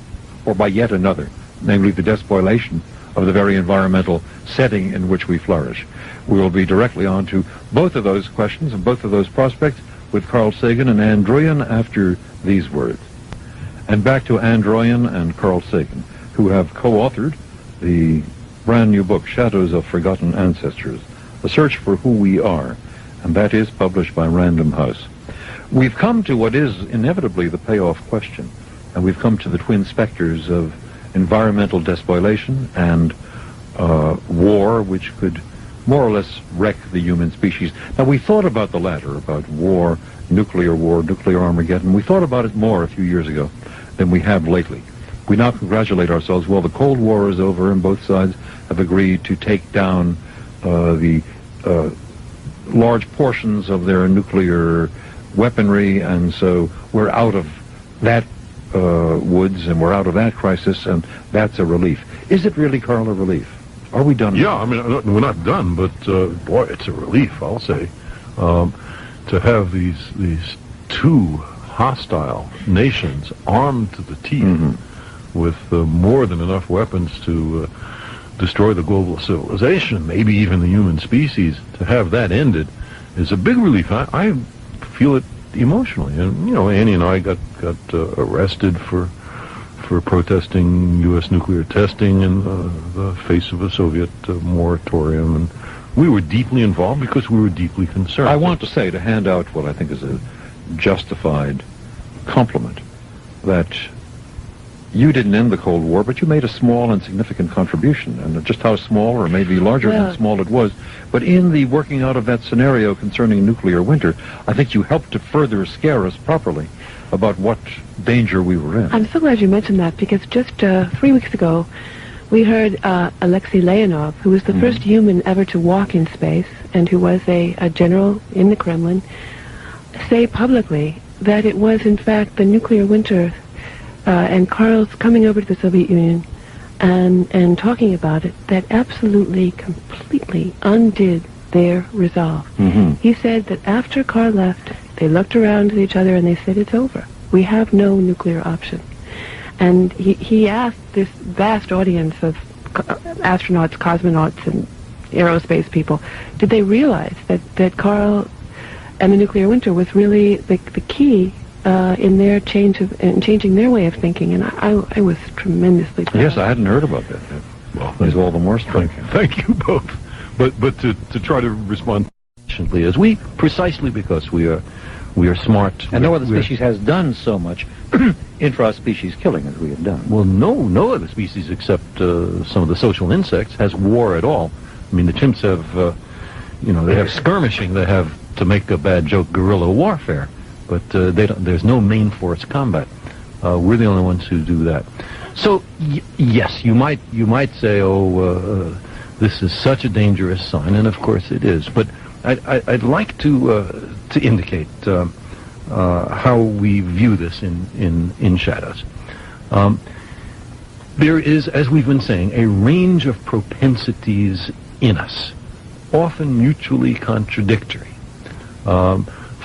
or by yet another, namely the despoilation of the very environmental setting in which we flourish. We will be directly on to both of those questions and both of those prospects with Carl Sagan and Ann Druyan after these words. And back to Ann Druyan and Carl Sagan, who have co-authored the brand new book, Shadows of Forgotten Ancestors, The Search for Who We Are, and that is published by Random House. We've come to what is inevitably the payoff question, and we've come to the twin specters of environmental despoilation and war, which could more or less wreck the human species. Now, we thought about the latter, about war, nuclear Armageddon. We thought about it more a few years ago than we have lately. We now congratulate ourselves. Well, the Cold War is over, and both sides have agreed to take down the large portions of their nuclear weaponry, and so we're out of that woods, and we're out of that crisis, and that's a relief. Is it really, Carl, a relief? Are we done? Yeah, I mean, we're not done, but boy, it's a relief, I'll say, to have these two hostile nations armed to the teeth with more than enough weapons to destroy the global civilization, maybe even the human species. To have that ended is a big relief. I feel it emotionally. And, you know, Annie and I got arrested for protesting U.S. nuclear testing in the face of a Soviet moratorium, and we were deeply involved because we were deeply concerned. I want to say, to hand out what I think is a justified compliment, that you didn't end the Cold War, but you made a small and significant contribution, and just how small, or maybe larger than small it was, but in the working out of that scenario concerning nuclear winter, I think you helped to further scare us properly about what danger we were in. I'm so glad you mentioned that, because just 3 weeks ago, we heard Alexei Leonov, who was the first human ever to walk in space, and who was a general in the Kremlin, say publicly that it was, in fact, the nuclear winter and Carl's coming over to the Soviet Union and talking about it that absolutely, completely undid their resolve. He said that after Carl left, they looked around at each other and they said, it's over. We have no nuclear option. And he asked this vast audience of astronauts, cosmonauts, and aerospace people, did they realize that Carl and the nuclear winter was really the key in their changing their way of thinking? And I was tremendously proud. Yes, I hadn't heard about that. Well, it's all the more striking. Thank you both. But to try to respond patiently, as precisely because we are smart. And no other species has done so much intra-species killing as we have done. Well, no other species except some of the social insects has war at all. I mean, the chimps have, they have skirmishing. They have, to make a bad joke, guerrilla warfare. But there's no main force combat. We're the only ones who do that. So yes, you might say, this is such a dangerous sign, and of course it is. But I'd like to indicate how we view this in shadows. There is, as we've been saying, a range of propensities in us, often mutually contradictory.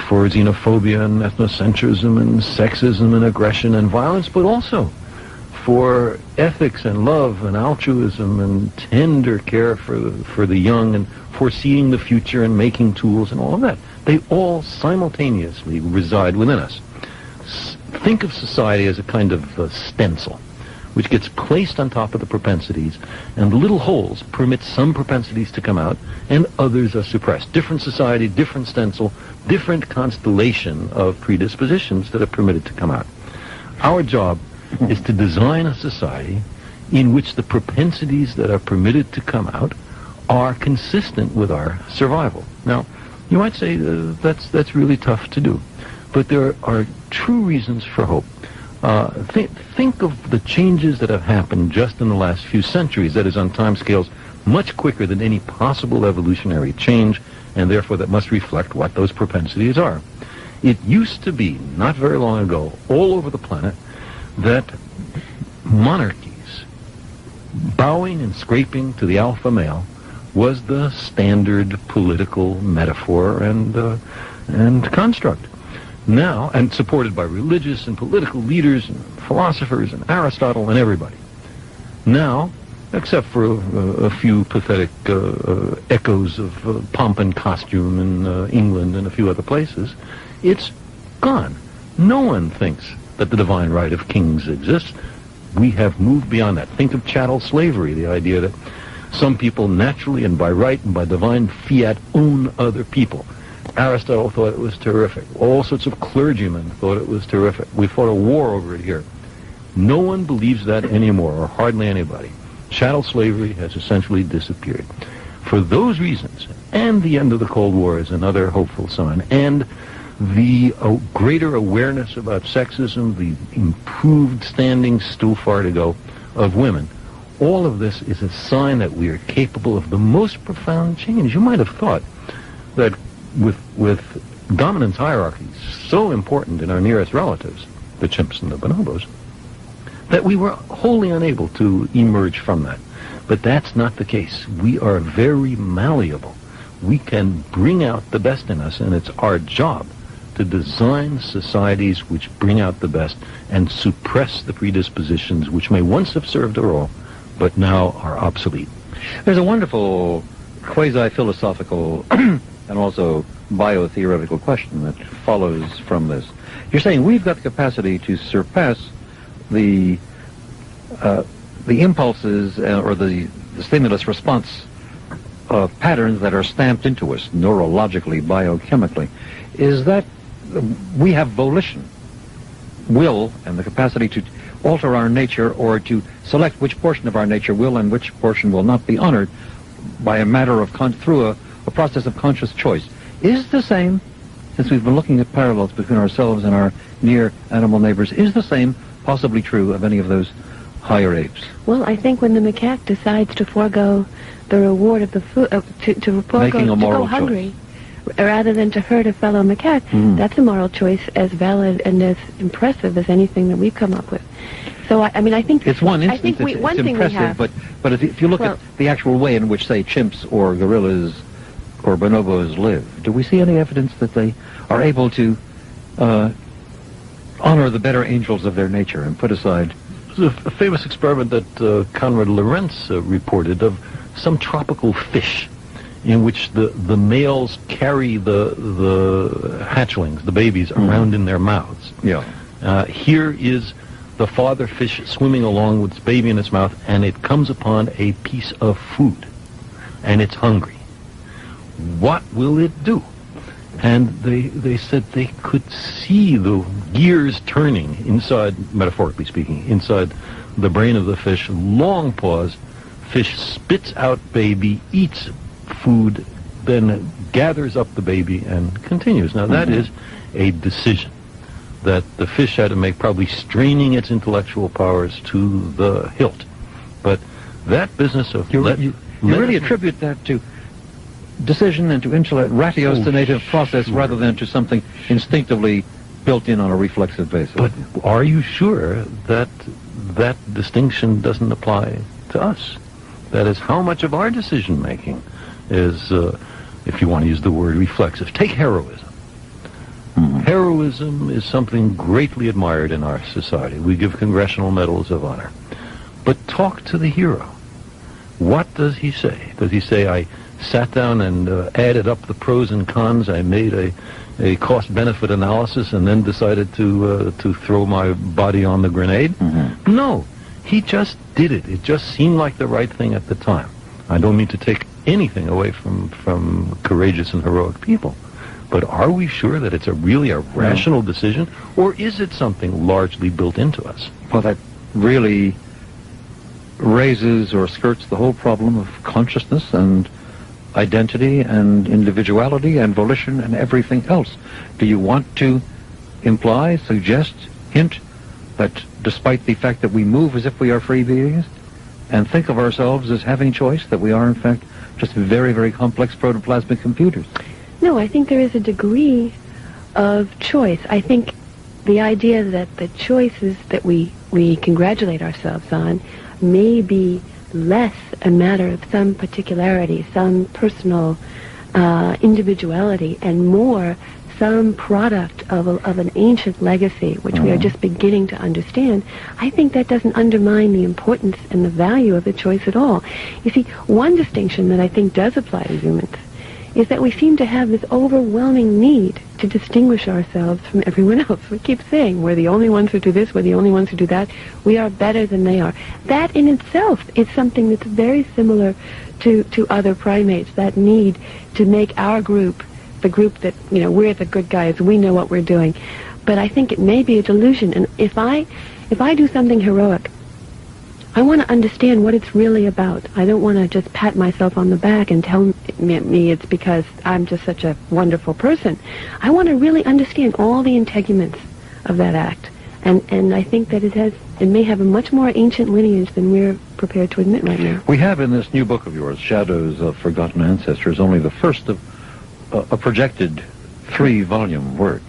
For xenophobia and ethnocentrism and sexism and aggression and violence, but also for ethics and love and altruism and tender care for the young and foreseeing the future and making tools and all of that. They all simultaneously reside within us. Think of society as a kind of stencil, which gets placed on top of the propensities, and the little holes permit some propensities to come out, and others are suppressed. Different society, different stencil, different constellation of predispositions that are permitted to come out. Our job is to design a society in which the propensities that are permitted to come out are consistent with our survival. Now, you might say that's really tough to do, but there are true reasons for hope. Think of the changes that have happened just in the last few centuries, that is on timescales much quicker than any possible evolutionary change, and therefore that must reflect what those propensities are. It used to be, not very long ago, all over the planet, that monarchies bowing and scraping to the alpha male was the standard political metaphor and construct. Now, and supported by religious and political leaders and philosophers and Aristotle and everybody. Now, except for a few pathetic echoes of pomp and costume in England and a few other places, it's gone. No one thinks that the divine right of kings exists. We have moved beyond that. Think of chattel slavery, the idea that some people naturally and by right and by divine fiat own other people. Aristotle thought it was terrific. All sorts of clergymen thought it was terrific. We fought a war over it here. No one believes that anymore, or hardly anybody. Chattel slavery has essentially disappeared. For those reasons, and the end of the Cold War is another hopeful sign, and the greater awareness about sexism, the improved standing, still far to go, of women. All of this is a sign that we are capable of the most profound change. You might have thought that with dominance hierarchies so important in our nearest relatives, the chimps and the bonobos, that we were wholly unable to emerge from that. But that's not the case. We are very malleable. We can bring out the best in us, and it's our job to design societies which bring out the best and suppress the predispositions which may once have served a role, but now are obsolete. There's a wonderful quasi-philosophical and also biotheoretical question that follows from this. You're saying we've got the capacity to surpass the impulses or the stimulus response patterns that are stamped into us neurologically, biochemically. Is that we have volition, will, and the capacity to alter our nature or to select which portion of our nature will and which portion will not be honored by a matter of through a process of conscious choice, is the same, since we've been looking at parallels between ourselves and our near animal neighbors, is the same possibly true of any of those higher apes? Well, I think when the macaque decides to forego the reward of the food, to go hungry, rather than to hurt a fellow macaque, that's a moral choice as valid and as impressive as anything that we've come up with. So, I mean, I think it's one instance. It's impressive, but if you look at the actual way in which, say, chimps or gorillas or bonobos live, do we see any evidence that they are able to honor the better angels of their nature and put aside? There's a famous experiment that Conrad Lorenz reported of some tropical fish in which the males carry the hatchlings, the babies, around in their mouths. Yeah. Here is the father fish swimming along with its baby in its mouth, and it comes upon a piece of food, and it's hungry. What will it do? And they said they could see the gears turning inside, metaphorically speaking, inside the brain of the fish. Long pause. Fish spits out baby, eats food, then gathers up the baby and continues. Now that is a decision that the fish had to make, probably straining its intellectual powers to the hilt. But that business of you really attribute that to decision and to ratiocinative process rather than to something instinctively built in on a reflexive basis. But are you sure that that distinction doesn't apply to us? That is, how much of our decision-making is, if you want to use the word reflexive, take heroism. Heroism is something greatly admired in our society. We give congressional medals of honor. But talk to the hero. What does he say? Does he say, I sat down and added up the pros and cons, I made a cost-benefit analysis, and then decided to throw my body on the grenade? No. He just did it. It just seemed like the right thing at the time. I don't mean to take anything away from courageous and heroic people. But are we sure that it's really a rational decision, or is it something largely built into us? Well, that really raises or skirts the whole problem of consciousness and identity and individuality and volition and everything else. Do you want to imply, suggest, hint that despite the fact that we move as if we are free beings and think of ourselves as having choice, that we are in fact just very, very complex protoplasmic computers? No, I think there is a degree of choice. I think the idea that the choices that we congratulate ourselves on may be less a matter of some particularity, some personal individuality, and more some product of an ancient legacy, which we are just beginning to understand. I think that doesn't undermine the importance and the value of the choice at all. You see, one distinction that I think does apply to humans is that we seem to have this overwhelming need to distinguish ourselves from everyone else. We keep saying we're the only ones who do this, we're the only ones who do that, we are better than they are. That in itself is something that's very similar to other primates, that need to make our group the group that, we're the good guys, we know what we're doing. But I think it may be a delusion, and if I do something heroic, I want to understand what it's really about. I don't want to just pat myself on the back and tell me it's because I'm just such a wonderful person. I want to really understand all the integuments of that act. And I think that it may have a much more ancient lineage than we're prepared to admit right now. We have in this new book of yours, Shadows of Forgotten Ancestors, only the first of a projected 3-volume work.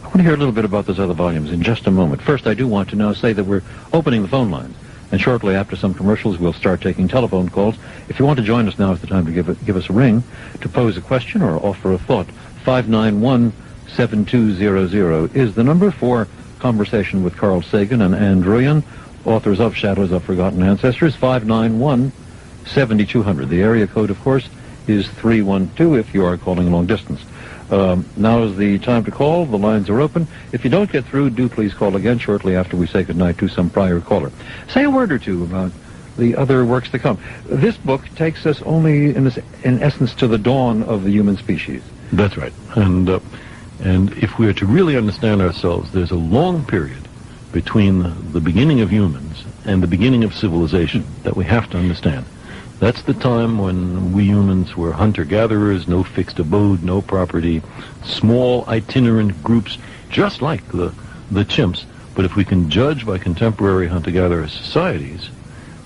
I want to hear a little bit about those other volumes in just a moment. First, I do want to now say that we're opening the phone lines. And shortly after some commercials, we'll start taking telephone calls. If you want to join us, now is the time to give us a ring to pose a question or offer a thought. 591-7200 is the number for conversation with Carl Sagan and Ann Druyan, authors of Shadows of Forgotten Ancestors. 591-7200. The area code, of course, is 312 if you are calling long distance. Now is the time to call. The lines are open. If you don't get through, do please call again shortly after we say goodnight to some prior caller. Say a word or two about the other works to come. This book takes us only, in essence, to the dawn of the human species. That's right. And if we are to really understand ourselves, there's a long period between the beginning of humans and the beginning of civilization that we have to understand. That's the time when we humans were hunter-gatherers, no fixed abode, no property, small itinerant groups, just like the chimps. But if we can judge by contemporary hunter-gatherer societies,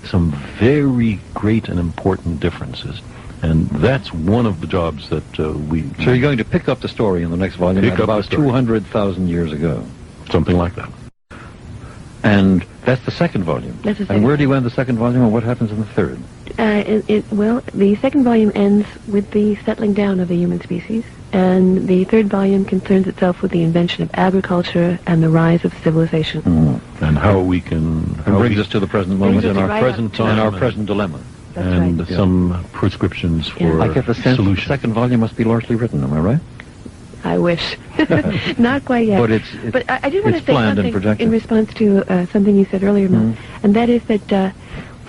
some very great and important differences. And that's one of the jobs that we... So you're going to pick up the story in the next volume at about 200,000 years ago. Something like that. And that's the second volume. That's the second. And where do you end the second volume, and what happens in the third? Well, the second volume ends with the settling down of the human species, and the third volume concerns itself with the invention of agriculture and the rise of civilization. And how we can... It brings us to the present moment Brings us and our right present up to- time and our present dilemma. That's and right. some prescriptions for I get the sense that the solutions. second volume must be largely written, am I right? I wish. Not quite yet. But I did want to it's say planned and something projected. in response to something you said earlier, Mel, and that is that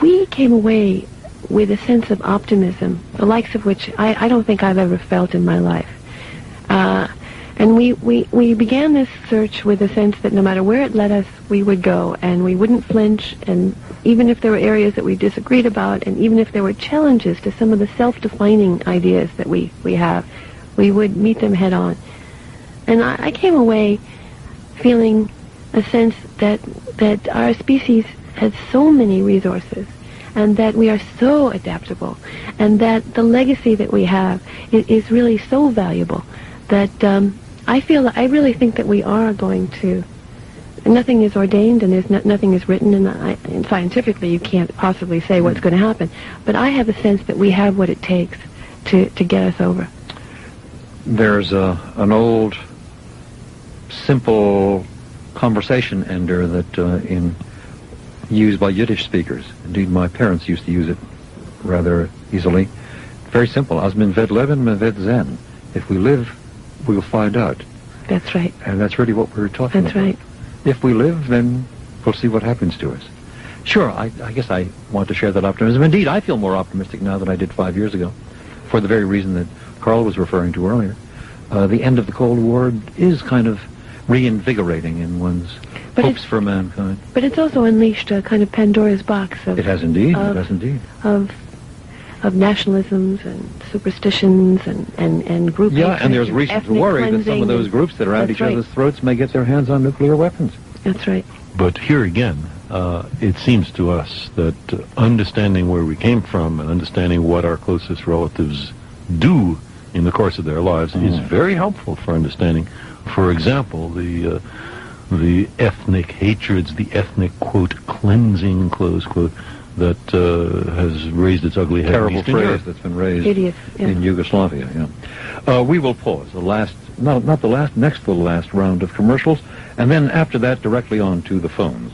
we came away with a sense of optimism, the likes of which I don't think I've ever felt in my life. And we began this search with a sense that no matter where it led us, we would go, and we wouldn't flinch, and even if there were areas that we disagreed about, and even if there were challenges to some of the self-defining ideas that we have, we would meet them head on. And I came away feeling a sense that our species has so many resources, and that we are so adaptable, and that the legacy that we have is really so valuable that I really think that we are going to. Nothing is ordained, and nothing is written, and scientifically you can't possibly say what's going to happen. But I have a sense that we have what it takes to get us over. There's an old, simple conversation ender that used by Yiddish speakers. Indeed, my parents used to use it rather easily. Very simple. As men ved leben, men ved zen. If we live, we'll find out. That's right. And that's really what we're talking That's about. right. If we live, then we'll see what happens to us. Sure, I guess I want to share that optimism. Indeed, I feel more optimistic now than I did 5 years ago, for the very reason that Carl was referring to earlier. The end of the Cold War is kind of reinvigorating in one's hopes for mankind. But it's also unleashed a kind of Pandora's box of... It has indeed. It has indeed. Of nationalisms and superstitions and group Yeah, hatred and there's reason to worry that some of those groups that are at each other's throats may get their hands on nuclear weapons. That's right. But here again, it seems to us that understanding where we came from and understanding what our closest relatives do in the course of their lives is very helpful for understanding, for example, the ethnic hatreds, the ethnic, quote, cleansing, close quote, that has raised its ugly head. Terrible phrase that's been raised in Yugoslavia. Yeah. We will pause the last, not the last, next to the last round of commercials, and then after that directly on to the phones.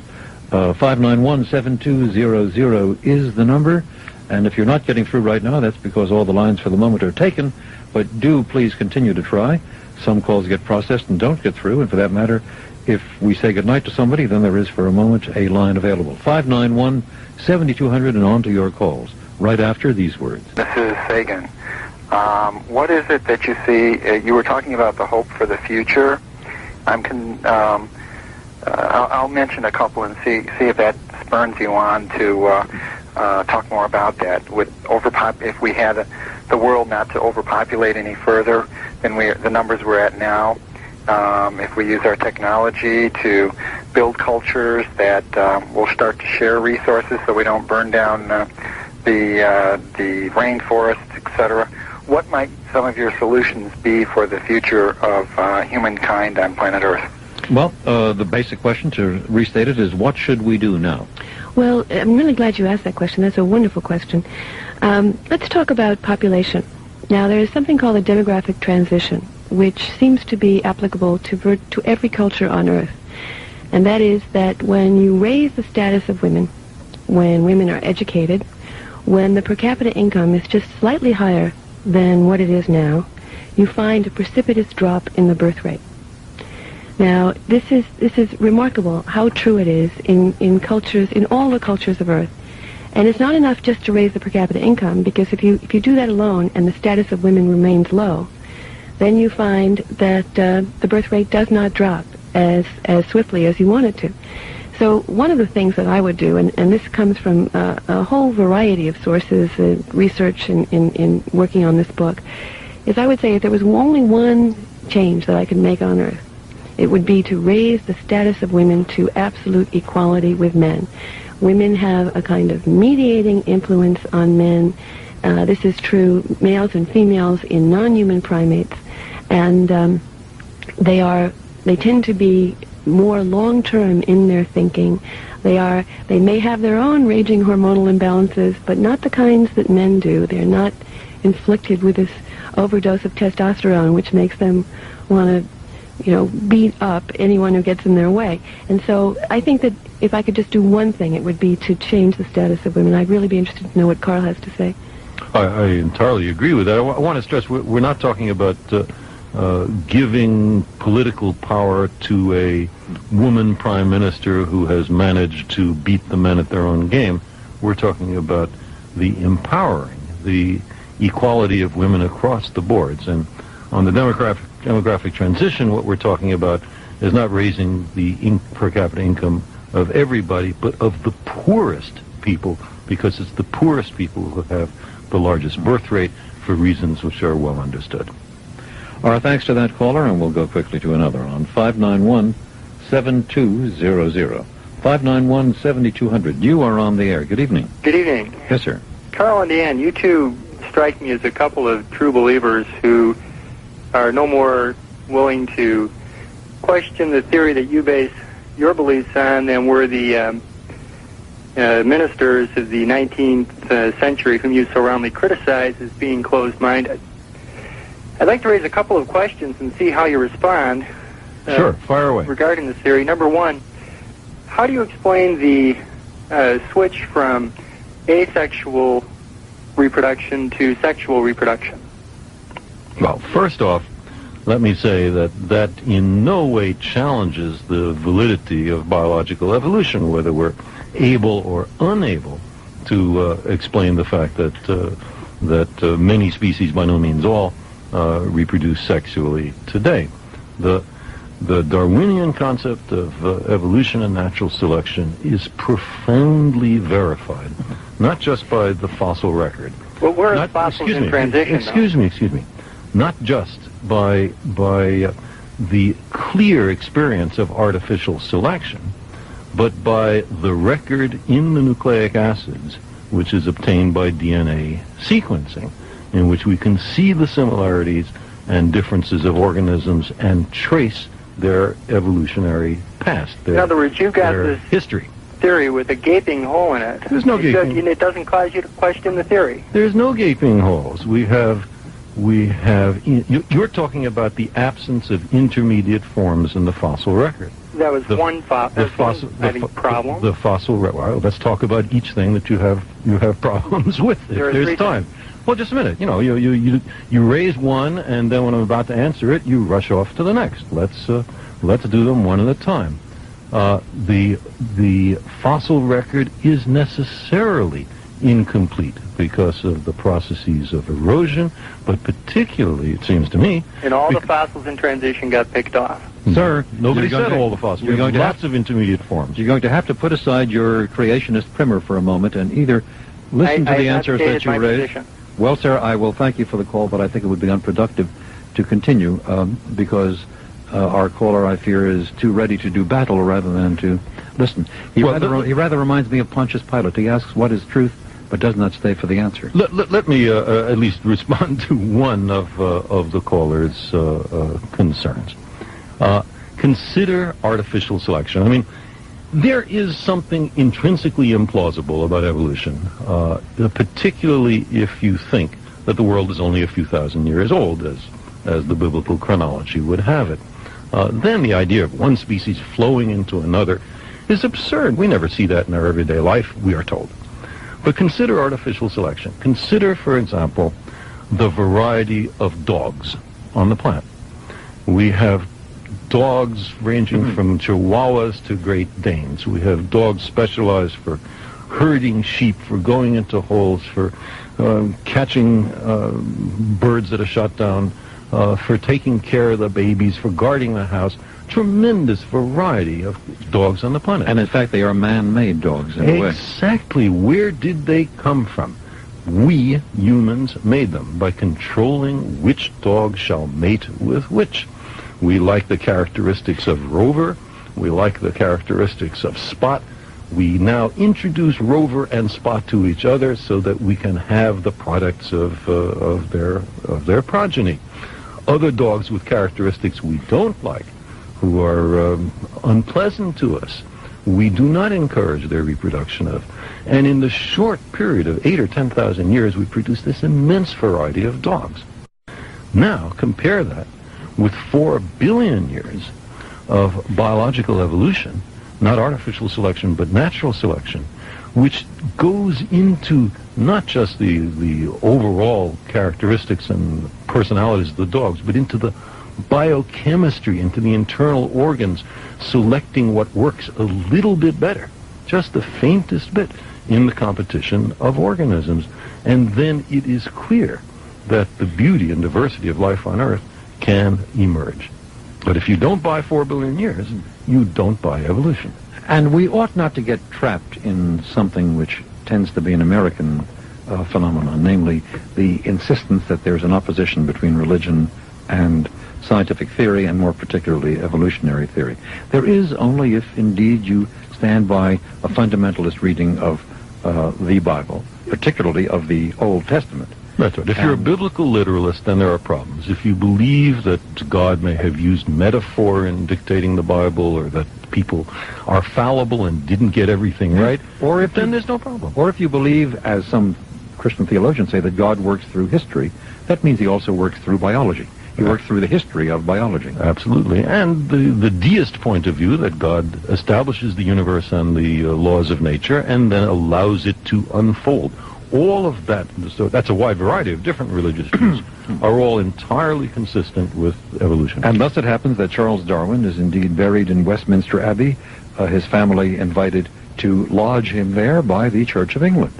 591-7200 is the number, and if you're not getting through right now, that's because all the lines for the moment are taken. But do please continue to try. Some calls get processed and don't get through, and for that matter, if we say goodnight to somebody, then there is for a moment a line available. 591-7200 and on to your calls, right after these words. This is Sagan. What is it that you see? You were talking about the hope for the future. I'll mention a couple and see if that spurns you on to talk more about that. If we had the world not to overpopulate any further than the numbers we're at now, if we use our technology to build cultures that will start to share resources so we don't burn down the rainforests, etc. What might some of your solutions be for the future of humankind on planet Earth? Well, the basic question, to restate it, is what should we do now? Well, I'm really glad you asked that question. That's a wonderful question. Let's talk about population. Now, there is something called a demographic transition, which seems to be applicable to every culture on Earth. And that is that when you raise the status of women, when women are educated, when the per capita income is just slightly higher than what it is now, you find a precipitous drop in the birth rate. Now, this is remarkable how true it is in cultures, in all the cultures of Earth. And it's not enough just to raise the per capita income, because if you do that alone and the status of women remains low, then you find that the birth rate does not drop as swiftly as you want it to. So one of the things that I would do, and this comes from a whole variety of sources, research in working on this book, is I would say if there was only one change that I could make on Earth, it would be to raise the status of women to absolute equality with men. Women have a kind of mediating influence on men. This is true, males and females in non-human primates, and they tend to be more long-term in their thinking. They may have their own raging hormonal imbalances, but not the kinds that men do. They're not inflicted with this overdose of testosterone, which makes them want to beat up anyone who gets in their way. And so I think that if I could just do one thing, it would be to change the status of women. I'd really be interested to know what Carl has to say. I entirely agree with that. I want to stress we're not talking about giving political power to a woman prime minister who has managed to beat the men at their own game. We're talking about the empowering, the equality of women across the boards. And on the demographic transition, what we're talking about is not raising the per capita income of everybody, but of the poorest people, because it's the poorest people who have the largest birth rate for reasons which are well understood. Our thanks to that caller, and we'll go quickly to another on 591-7200. 591-7200. You are on the air. Good evening. Good evening. Yes, sir. Carl and Dan, you two strike me as a couple of true believers who are no more willing to question the theory that you base your beliefs on than were the ministers of the 19th century whom you so roundly criticize as being closed-minded. I'd like to raise a couple of questions and see how you respond. Sure, fire away. Regarding this theory. Number one, how do you explain the switch from asexual reproduction to sexual reproduction? Well, first off, let me say that in no way challenges the validity of biological evolution, whether we're able or unable to explain the fact that many species, by no means all, reproduce sexually today. The Darwinian concept of evolution and natural selection is profoundly verified, not just by the fossil record. Well, where are fossils in transition? Excuse me. Not just by the clear experience of artificial selection, but by the record in the nucleic acids, which is obtained by DNA sequencing, in which we can see the similarities and differences of organisms and trace their evolutionary past, in other words, you've got this history. Theory with a gaping hole in it. There's no gaping. It doesn't cause you to question the theory. There's no gaping holes. You're talking about the absence of intermediate forms in the fossil record. That was one problem. The fossil record. Well, let's talk about each thing that you have problems with. If there's time. Well, just a minute. You raise one, and then when I'm about to answer it, you rush off to the next. Let's do them one at a time. The fossil record is necessarily incomplete because of the processes of erosion, but particularly, it seems to me... And all the fossils in transition got picked off. Sir, Nobody you're going said to- all the fossils. you're We going have to lots of intermediate forms. You're going to have to put aside your creationist primer for a moment and either listen to the answers that you raised. Well, sir, I will thank you for the call, but I think it would be unproductive to continue because our caller, I fear, is too ready to do battle rather than to listen. He rather reminds me of Pontius Pilate. He asks what is truth, but does not stay for the answer. Let me at least respond to one of the caller's concerns. Consider artificial selection. I mean, there is something intrinsically implausible about evolution, particularly if you think that the world is only a few thousand years old, as the biblical chronology would have it. Then the idea of one species flowing into another is absurd. We never see that in our everyday life, we are told. But consider artificial selection. Consider, for example, the variety of dogs on the planet. We have dogs ranging from Chihuahuas to Great Danes. We have dogs specialized for herding sheep, for going into holes, for catching birds that are shot down, for taking care of the babies, for guarding the house. Tremendous variety of dogs on the planet. And in fact, they are man-made dogs in a way. Exactly. Where did they come from? We, humans, made them by controlling which dog shall mate with which. We like the characteristics of Rover. We like the characteristics of Spot. We now introduce Rover and Spot to each other so that we can have the products of their progeny. Other dogs with characteristics we don't like, who are unpleasant to us, we do not encourage their reproduction of. And in the short period of 8,000 or 10,000 years, we produce this immense variety of dogs. Now, compare that with 4 billion years of biological evolution, not artificial selection, but natural selection, which goes into not just the overall characteristics and personalities of the dogs, but into the biochemistry, into the internal organs, selecting what works a little bit better, just the faintest bit, in the competition of organisms. And then it is clear that the beauty and diversity of life on Earth can emerge. But if you don't buy 4 billion years, you don't buy evolution. And we ought not to get trapped in something which tends to be an American phenomenon, namely the insistence that there's an opposition between religion and scientific theory, and more particularly evolutionary theory. There is only if indeed you stand by a fundamentalist reading of the Bible, particularly of the Old Testament. That's right. If you're a biblical literalist, then there are problems. If you believe that God may have used metaphor in dictating the Bible, or that people are fallible and didn't get everything right, then there's no problem. Or if you believe, as some Christian theologians say, that God works through history, that means he also works through biology. He works through the history of biology. Absolutely. And the deist point of view, that God establishes the universe and the laws of nature and then allows it to unfold. All of that, so that's a wide variety of different religious views, are all entirely consistent with evolution. And thus it happens that Charles Darwin is indeed buried in Westminster Abbey, his family invited to lodge him there by the Church of England.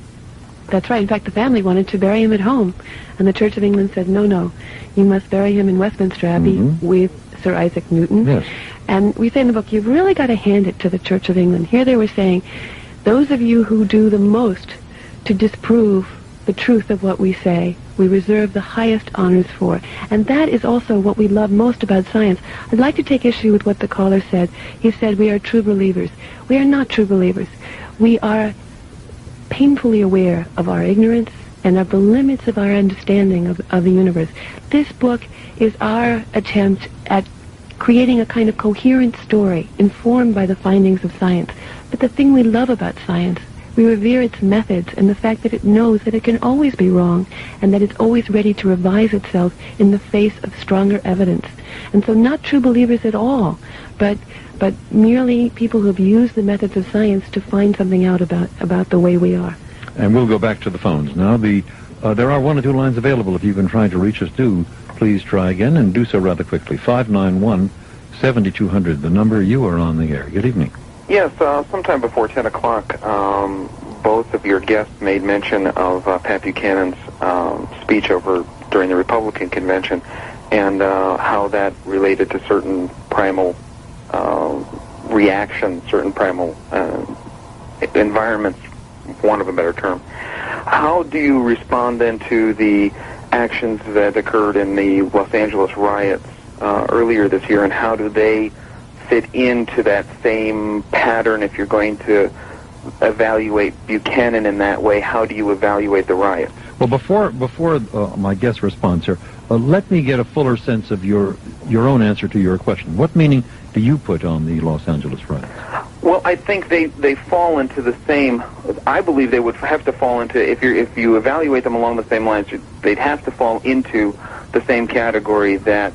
That's right. In fact, the family wanted to bury him at home, and the Church of England said, no, you must bury him in Westminster Abbey with Sir Isaac Newton. Yes. And we say in the book, you've really got to hand it to the Church of England. Here they were saying, those of you who do the most to disprove the truth of what we say, we reserve the highest honors for. And that is also what we love most about science. I'd like to take issue with what the caller said. He said we are true believers. We are not true believers. We are painfully aware of our ignorance and of the limits of our understanding of the universe. This book is our attempt at creating a kind of coherent story informed by the findings of science. But the thing we love about science, we revere its methods and the fact that it knows that it can always be wrong and that it's always ready to revise itself in the face of stronger evidence. And so not true believers at all, but merely people who have used the methods of science to find something out about the way we are. And we'll go back to the phones now. There are 1 or 2 lines available. If you've been trying to reach us, please try again, and do so rather quickly. 591-7200, the number. You are on the air. Good evening. Yes, sometime before 10 o'clock, both of your guests made mention of Pat Buchanan's speech during the Republican convention, and how that related to certain primal reactions, certain primal environments, for want of a better term. How do you respond then to the actions that occurred in the Los Angeles riots earlier this year, and how do they fit into that same pattern? If you're going to evaluate Buchanan in that way, how do you evaluate the riots? Well, before my guest responds here, let me get a fuller sense of your own answer to your question. What meaning do you put on the Los Angeles riots? Well, I think they fall into the same. I believe they would have to fall into, if you evaluate them along the same lines, they'd have to fall into the same category that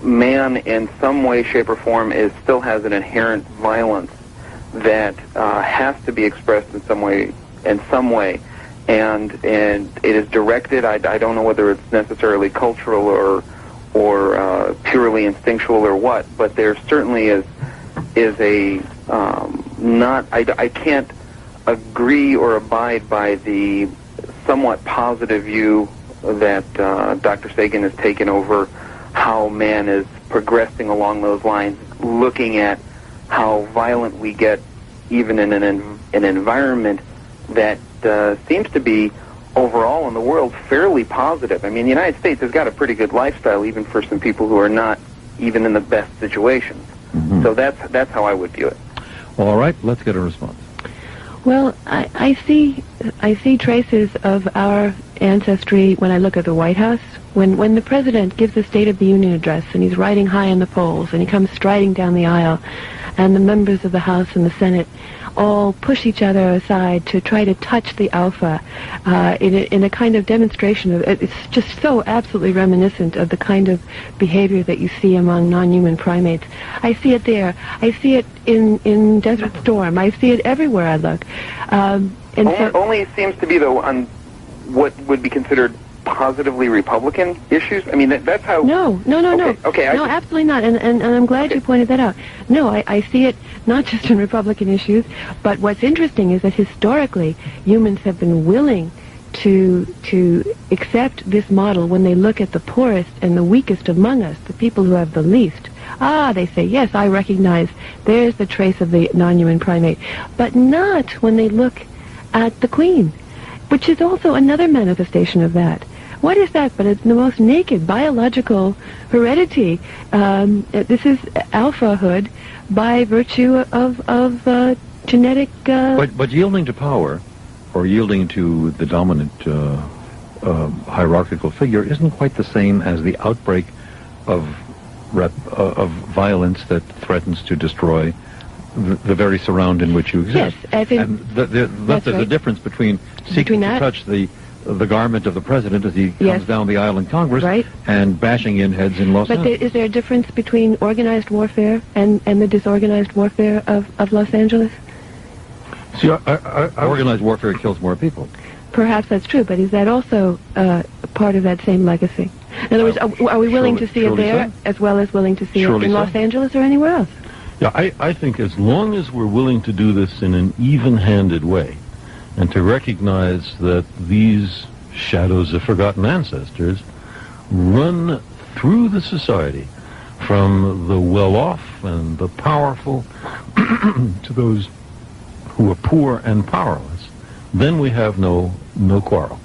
man, in some way, shape, or form, still has an inherent violence that has to be expressed in some way, and it is directed. I don't know whether it's necessarily cultural or purely instinctual or what, but there certainly is a not. I can't agree or abide by the somewhat positive view that Dr. Sagan has taken over how man is progressing along those lines, looking at how violent we get even in an environment that seems to be overall in the world fairly positive. I mean, the United States has got a pretty good lifestyle even for some people who are not even in the best situations. Mm-hmm. So that's how I would view it. All right, let's get a response. Well, I see traces of our ancestry when I look at the White House. When the president gives a State of the Union address and he's riding high in the polls and he comes striding down the aisle, and the members of the House and the Senate all push each other aside to try to touch the alpha in a kind of demonstration of it's just so absolutely reminiscent of the kind of behavior that you see among non-human primates. I see it there. I see it in Desert Storm. I see it everywhere I look. Only it seems to be, though, on what would be considered positively Republican issues? I mean, that's how... No. Okay, no, absolutely not, and I'm glad you pointed that out. No, I see it not just in Republican issues, but what's interesting is that historically humans have been willing to accept this model when they look at the poorest and the weakest among us, the people who have the least. They say, yes, I recognize there's the trace of the non-human primate, but not when they look at the Queen, which is also another manifestation of that. What is that but it's the most naked biological heredity? This is alphahood by virtue of genetic... But yielding to power, or yielding to the dominant hierarchical figure, isn't quite the same as the outbreak of violence that threatens to destroy the very surround in which you exist. Yes, I think there's a difference between seeking to touch the garment of the president as he comes down the aisle in Congress and bashing in heads in Los Angeles. But is there a difference between organized warfare and the disorganized warfare of Los Angeles? See, organized warfare kills more people. Perhaps that's true, but is that also part of that same legacy? In other words, are we willing to see it there as well as willing to see it in Los Angeles or anywhere else? Yeah, I think as long as we're willing to do this in an even-handed way and to recognize that these shadows of forgotten ancestors run through the society from the well-off and the powerful to those who are poor and powerless, then we have no quarrel.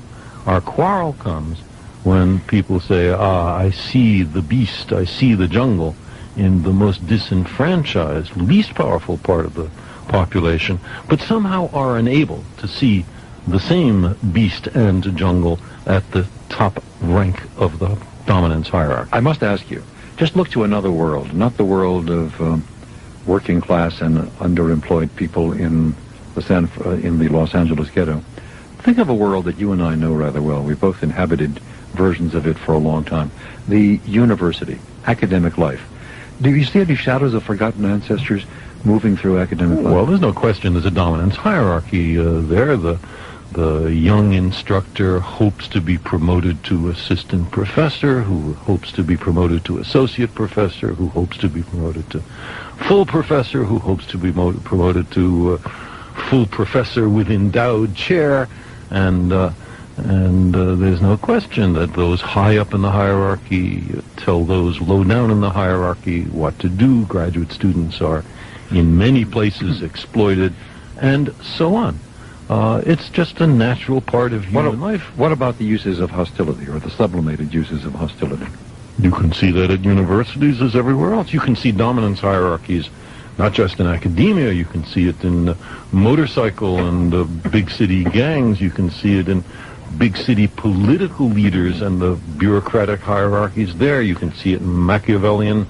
Our quarrel comes when people say, I see the beast, I see the jungle in the most disenfranchised, least powerful part of the population, but somehow are unable to see the same beast and jungle at the top rank of the dominance hierarchy. I must ask you, just look to another world, not the world of working class and underemployed people in the Los Angeles ghetto. Think of a world that you and I know rather well. We've both inhabited versions of it for a long time. The university, academic life. Do you see any shadows of forgotten ancestors moving through academic life? Well, there's no question there's a dominance hierarchy there. The young instructor hopes to be promoted to assistant professor, who hopes to be promoted to associate professor, who hopes to be promoted to full professor, who hopes to be promoted to full professor with endowed chair, and And there's no question that those high up in the hierarchy tell those low down in the hierarchy what to do. Graduate students are in many places exploited, and so on. It's just a natural part of human life. What about the uses of hostility, or the sublimated uses of hostility? You can see that at universities as everywhere else. You can see dominance hierarchies, not just in academia. You can see it in motorcycle and big city gangs. You can see it in big city political leaders and the bureaucratic hierarchies there. You can see it in Machiavellian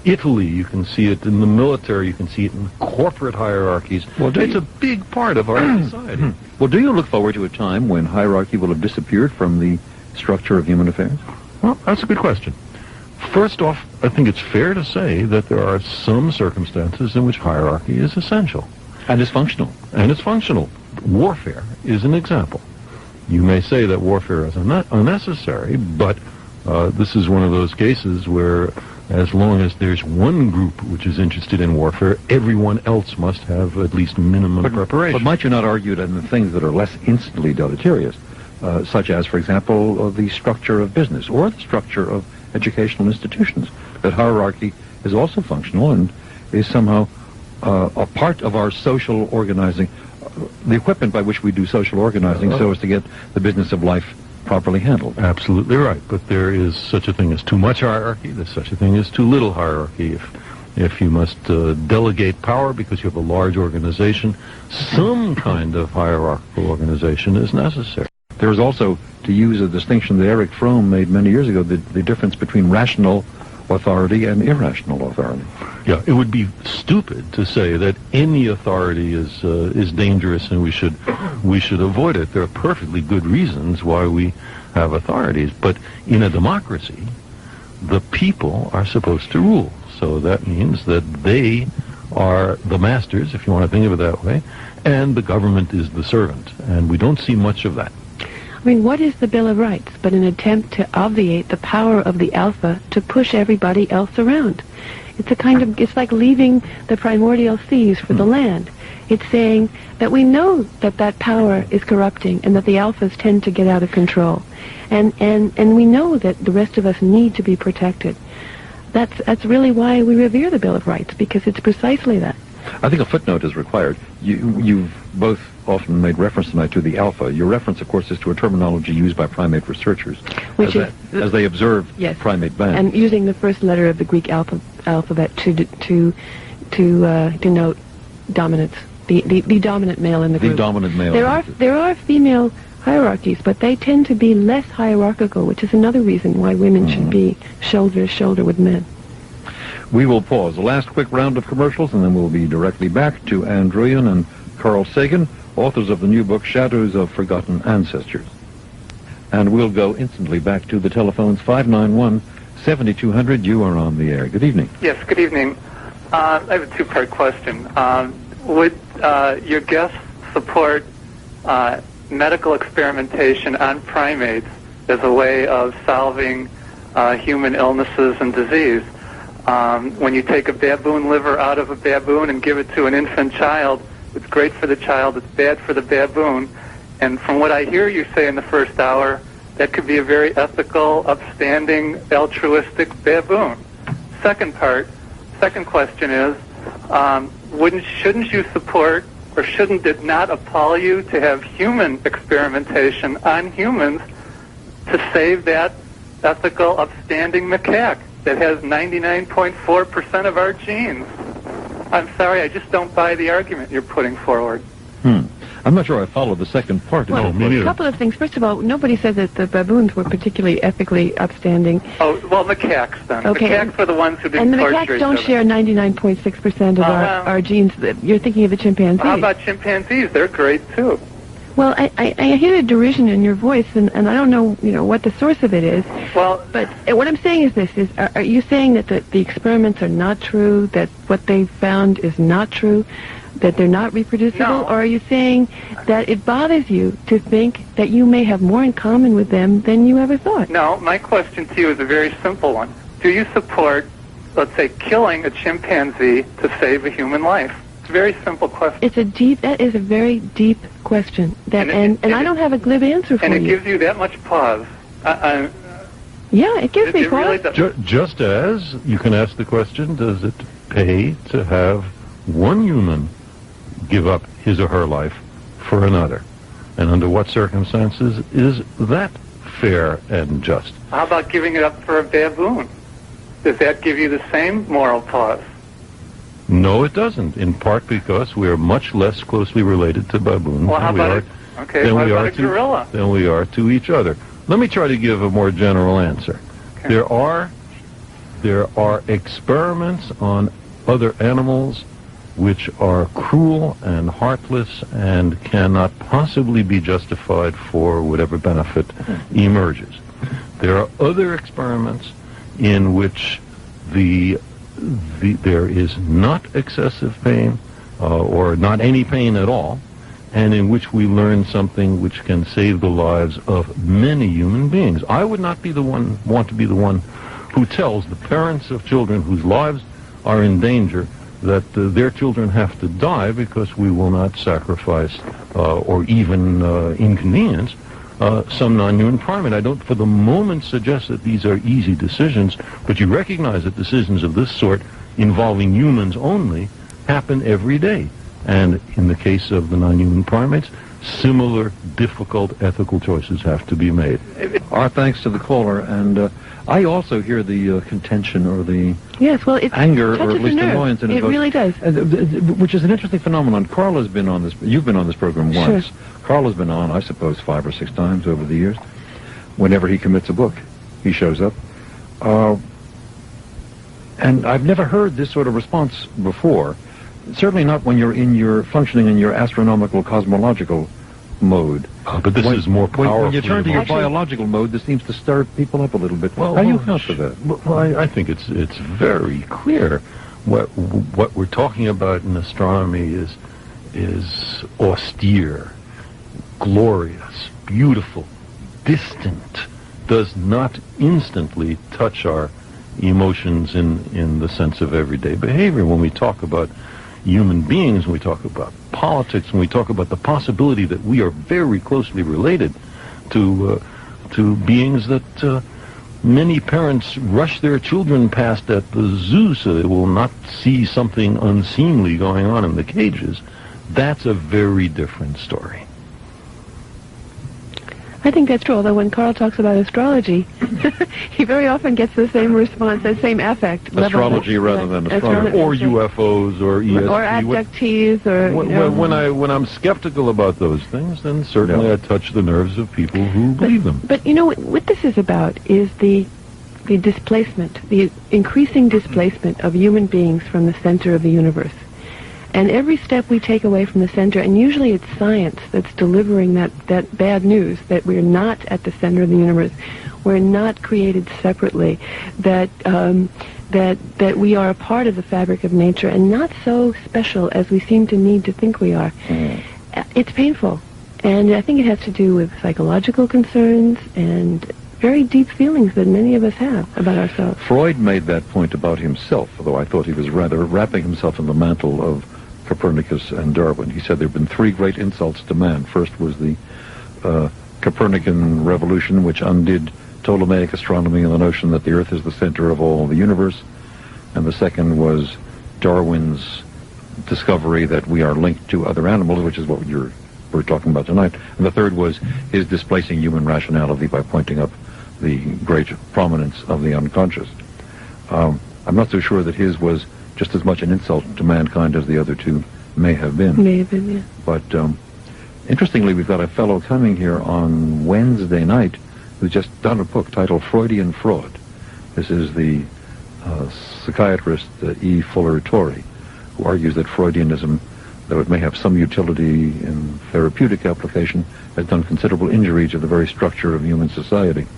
Italy. You can see it in the military. You can see it in corporate hierarchies. Well, it's a big part of our society. Well, do you look forward to a time when hierarchy will have disappeared from the structure of human affairs? Well, that's a good question. First off, I think it's fair to say that there are some circumstances in which hierarchy is essential. And is functional. And it's functional. Warfare is an example. You may say that warfare is unnecessary, but this is one of those cases where as long as there's one group which is interested in warfare, everyone else must have at least minimum preparation. But might you not argue that in the things that are less instantly deleterious, such as, for example, the structure of business or the structure of educational institutions, that hierarchy is also functional and is somehow a part of our social organizing, the equipment by which we do social organizing so as to get the business of life properly handled. Absolutely right. But there is such a thing as too much hierarchy. There's such a thing as too little hierarchy. If you must delegate power because you have a large organization, some kind of hierarchical organization is necessary. There is also, to use a distinction that Erich Fromm made many years ago, the difference between rational authority and irrational authority. Yeah, it would be stupid to say that any authority is dangerous and we should avoid it. There are perfectly good reasons why we have authorities, but in a democracy, the people are supposed to rule. So that means that they are the masters, if you want to think of it that way, and the government is the servant, and we don't see much of that. I mean, what is the Bill of Rights but an attempt to obviate the power of the alpha to push everybody else around? It's like leaving the primordial seas for the land. It's saying that we know that power is corrupting and that the alphas tend to get out of control. And we know that the rest of us need to be protected. That's really why we revere the Bill of Rights, because it's precisely that. I think a footnote is required. You've both often made reference tonight to the alpha. Your reference, of course, is to a terminology used by primate researchers as they observe primate bands. And using the first letter of the Greek alphabet to denote dominance, the dominant male in the group. The dominant male. There are female hierarchies, but they tend to be less hierarchical, which is another reason why women should be shoulder to shoulder with men. We will pause. The last quick round of commercials, and then we'll be directly back to Ann Druyan and Carl Sagan, authors of the new book, Shadows of Forgotten Ancestors. And we'll go instantly back to the telephones, 591-7200. You are on the air. Good evening. Yes, good evening. I have a two-part question. Would your guests support medical experimentation on primates as a way of solving human illnesses and disease? When you take a baboon liver out of a baboon and give it to an infant child, it's great for the child, it's bad for the baboon. And from what I hear you say in the first hour, that could be a very ethical, upstanding, altruistic baboon. Second question is, shouldn't you support, or shouldn't it not appall you to have human experimentation on humans to save that ethical, upstanding macaque that has 99.4% of our genes? I'm sorry, I just don't buy the argument you're putting forward. I'm not sure I follow the second part. Well, a couple of things. First of all, nobody said that the baboons were particularly ethically upstanding. Oh, well, macaques then. Okay. Macaques are the ones who didn't torture each other. And the macaques don't share 99.6% of our genes. You're thinking of the chimpanzees. How about chimpanzees? They're great, too. Well, I hear a derision in your voice, and I don't know, what the source of it is. Well, but what I'm saying is this: are you saying that the experiments are not true, that what they found is not true, that they're not reproducible, no. Or are you saying that it bothers you to think that you may have more in common with them than you ever thought? No, my question to you is a very simple one. Do you support, let's say, killing a chimpanzee to save a human life? It's a very simple question. That is a very deep question. And I don't have a glib answer for you. And it gives you that much pause. Yeah, it gives me it really pause. Just as you can ask the question, does it pay to have one human give up his or her life for another? And under what circumstances is that fair and just? How about giving it up for a baboon? Does that give you the same moral pause? No, it doesn't, in part because we are much less closely related to baboons Well, how about a gorilla? than we are to each other. Let me try to give a more general answer. Okay. There are experiments on other animals which are cruel and heartless and cannot possibly be justified for whatever benefit emerges. There are other experiments in which there is not excessive pain or not any pain at all, and in which we learn something which can save the lives of many human beings. I would not want to be the one who tells the parents of children whose lives are in danger that their children have to die because we will not sacrifice or even inconvenience some non-human primate. I don't for the moment suggest that these are easy decisions, but you recognize that decisions of this sort involving humans only happen every day. And in the case of the non-human primates, similar difficult ethical choices have to be made. Our thanks to the caller, and I also hear the contention or the anger or at least annoyance in his voice. It really does. Which is an interesting phenomenon. Carl has been on this. You've been on this program once. Sure. Carl has been on, I suppose, 5 or 6 times over the years. Whenever he commits a book, he shows up. And I've never heard this sort of response before. Certainly not when you're functioning in your astronomical cosmological mode. But this is more powerful. When you turn to your biological mode, this seems to stir people up a little bit. How do you account for that? Well, I think it's very clear. What we're talking about in astronomy is austere, glorious, beautiful, distant, does not instantly touch our emotions in the sense of everyday behavior. When we talk about human beings, when we talk about politics, when we talk about the possibility that we are very closely related to beings that many parents rush their children past at the zoo so they will not see something unseemly going on in the cages, that's a very different story. I think that's true, although when Carl talks about astrology, he very often gets the same response, the same affect. Astrology rather than astronomy. Or UFOs or ESP. Or abductees or... When I'm skeptical about those things, then certainly I touch the nerves of people who believe them. But you know, what this is about is the displacement, the increasing displacement of human beings from the center of the universe. And every step we take away from the center, and usually it's science that's delivering that bad news, that we're not at the center of the universe, we're not created separately, that we are a part of the fabric of nature and not so special as we seem to need to think we are. It's painful. And I think it has to do with psychological concerns and very deep feelings that many of us have about ourselves. Freud made that point about himself, although I thought he was rather wrapping himself in the mantle of Copernicus and Darwin. He said there have been 3 great insults to man. First was the Copernican revolution, which undid Ptolemaic astronomy and the notion that the Earth is the center of all the universe. And the second was Darwin's discovery that we are linked to other animals, which is what we're talking about tonight. And the third was his displacing human rationality by pointing up the great prominence of the unconscious. I'm not so sure that his was just as much an insult to mankind as the other 2 may have been. May have been, yeah. But interestingly, we've got a fellow coming here on Wednesday night who's just done a book titled Freudian Fraud. This is the psychiatrist E. Fuller Torrey, who argues that Freudianism, though it may have some utility in therapeutic application, has done considerable injury to the very structure of human society.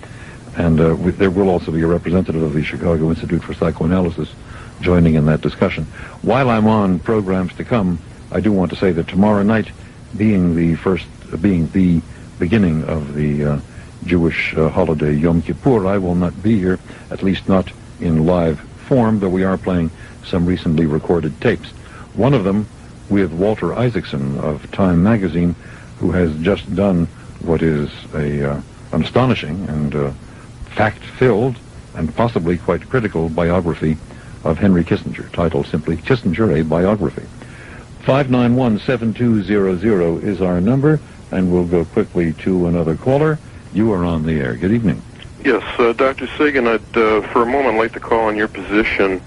And there will also be a representative of the Chicago Institute for Psychoanalysis joining in that discussion. While I'm on programs to come, I do want to say that tomorrow night, being the beginning of the Jewish holiday Yom Kippur, I will not be here, at least not in live form, though we are playing some recently recorded tapes. One of them with Walter Isaacson of Time magazine, who has just done what is an astonishing and fact-filled and possibly quite critical biography of Henry Kissinger, titled simply Kissinger, a Biography. 591-7200 is our number, and we'll go quickly to another caller. You are on the air. Good evening. Yes, Dr. Sagan, I'd for a moment like to call on your position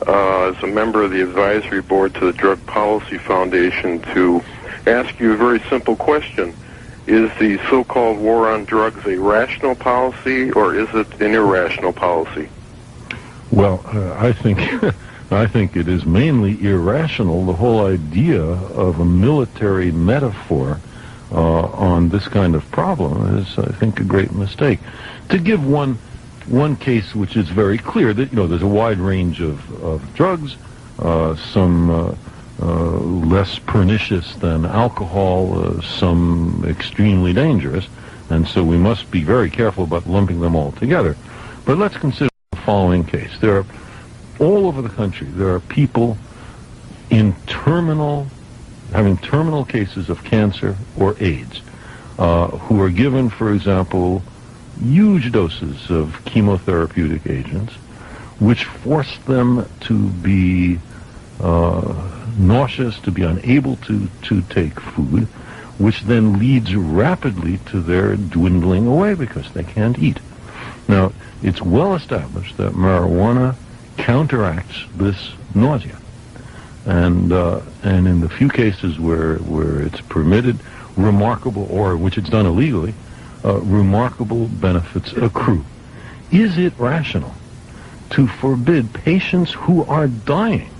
as a member of the advisory board to the Drug Policy Foundation to ask you a very simple question. Is the so-called war on drugs a rational policy, or is it an irrational policy? Well, I think it is mainly irrational. The whole idea of a military metaphor on this kind of problem is, I think, a great mistake. To give one case which is very clear, that there's a wide range of drugs, some less pernicious than alcohol, some extremely dangerous, and so we must be very careful about lumping them all together. But let's consider the following case. There are, all over the country, there are people having terminal cases of cancer or AIDS, who are given, for example, huge doses of chemotherapeutic agents, which force them to be nauseous, to be unable to take food, which then leads rapidly to their dwindling away because they can't eat. Now, it's well established that marijuana counteracts this nausea, and in the few cases where it's permitted, which it's done illegally, remarkable benefits accrue. Is it rational to forbid patients who are dying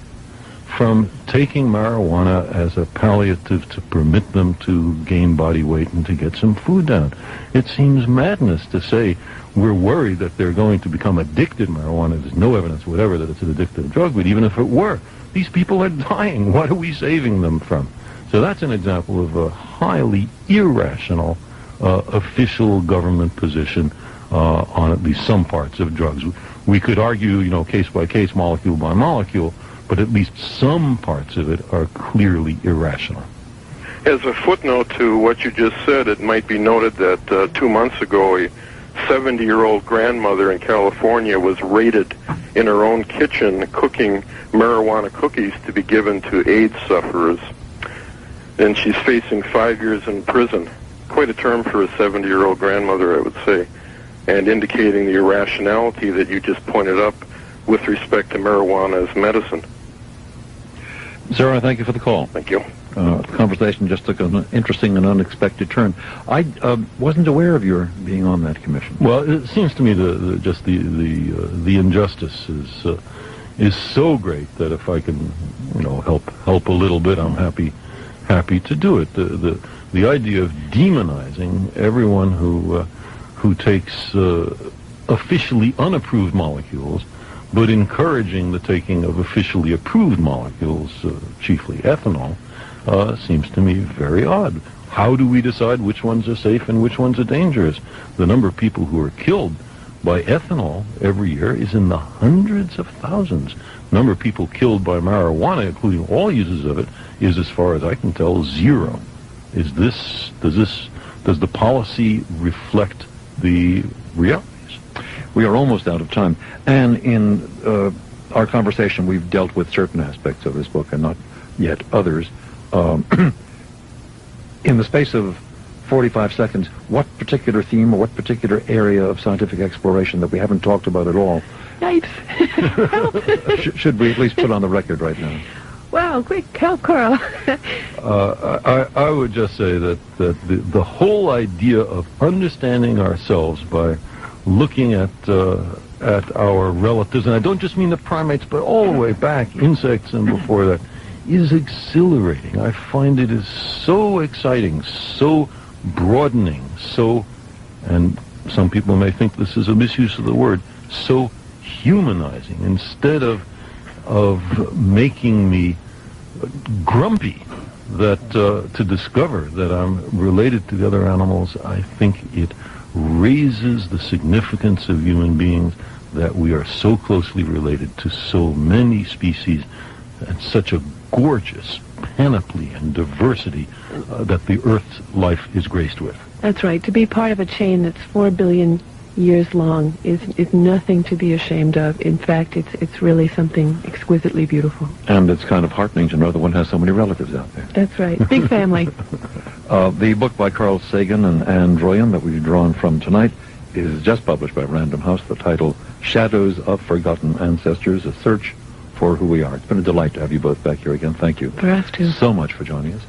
from taking marijuana as a palliative to permit them to gain body weight and to get some food down? It seems madness to say we're worried that they're going to become addicted to marijuana. There's no evidence whatever that it's an addictive drug, but even if it were, these people are dying. What are we saving them from? So that's an example of a highly irrational official government position on at least some parts of drugs. We could argue, case by case, molecule by molecule, but at least some parts of it are clearly irrational. As a footnote to what you just said, it might be noted that 2 months ago, a 70-year-old grandmother in California was raided in her own kitchen cooking marijuana cookies to be given to AIDS sufferers. And she's facing 5 years in prison. Quite a term for a 70-year-old grandmother, I would say, and indicating the irrationality that you just pointed up with respect to marijuana as medicine. Sir, I thank you for the call. Thank you. The conversation just took an interesting and unexpected turn. I wasn't aware of your being on that commission. Well, it seems to me the injustice is so great that if I can, help a little bit, I'm happy to do it. The idea of demonizing everyone who takes officially unapproved molecules, but encouraging the taking of officially approved molecules, chiefly ethanol, seems to me very odd. How do we decide which ones are safe and which ones are dangerous? The number of people who are killed by ethanol every year is in the hundreds of thousands. The number of people killed by marijuana, including all uses of it, is, as far as I can tell, zero. Does the policy reflect the realities? We are almost out of time, and in our conversation we've dealt with certain aspects of this book and not yet others. In the space of 45 seconds, what particular theme or what particular area of scientific exploration that we haven't talked about at all Yipes. should we at least put on the record right now? Wow, quick, help, Carl. I would just say that the whole idea of understanding ourselves by looking at our relatives, and I don't just mean the primates, but all the way back, insects and before that, is exhilarating. I find it is so exciting, so broadening, and some people may think this is a misuse of the word, so humanizing. Instead of making me grumpy to discover that I'm related to the other animals, I think it raises the significance of human beings, that we are so closely related to so many species, and such a gorgeous panoply and diversity that the Earth's life is graced with. That's right. To be part of a chain that's 4 billion years long is nothing to be ashamed of. In fact, it's really something exquisitely beautiful. And it's kind of heartening to know that one has so many relatives out there. That's right. Big family. The book by Carl Sagan and Ann Druyan that we've drawn from tonight is just published by Random House. The title, Shadows of Forgotten Ancestors, A Search for Who We Are. It's been a delight to have you both back here again. Thank you For us too. so much for joining us.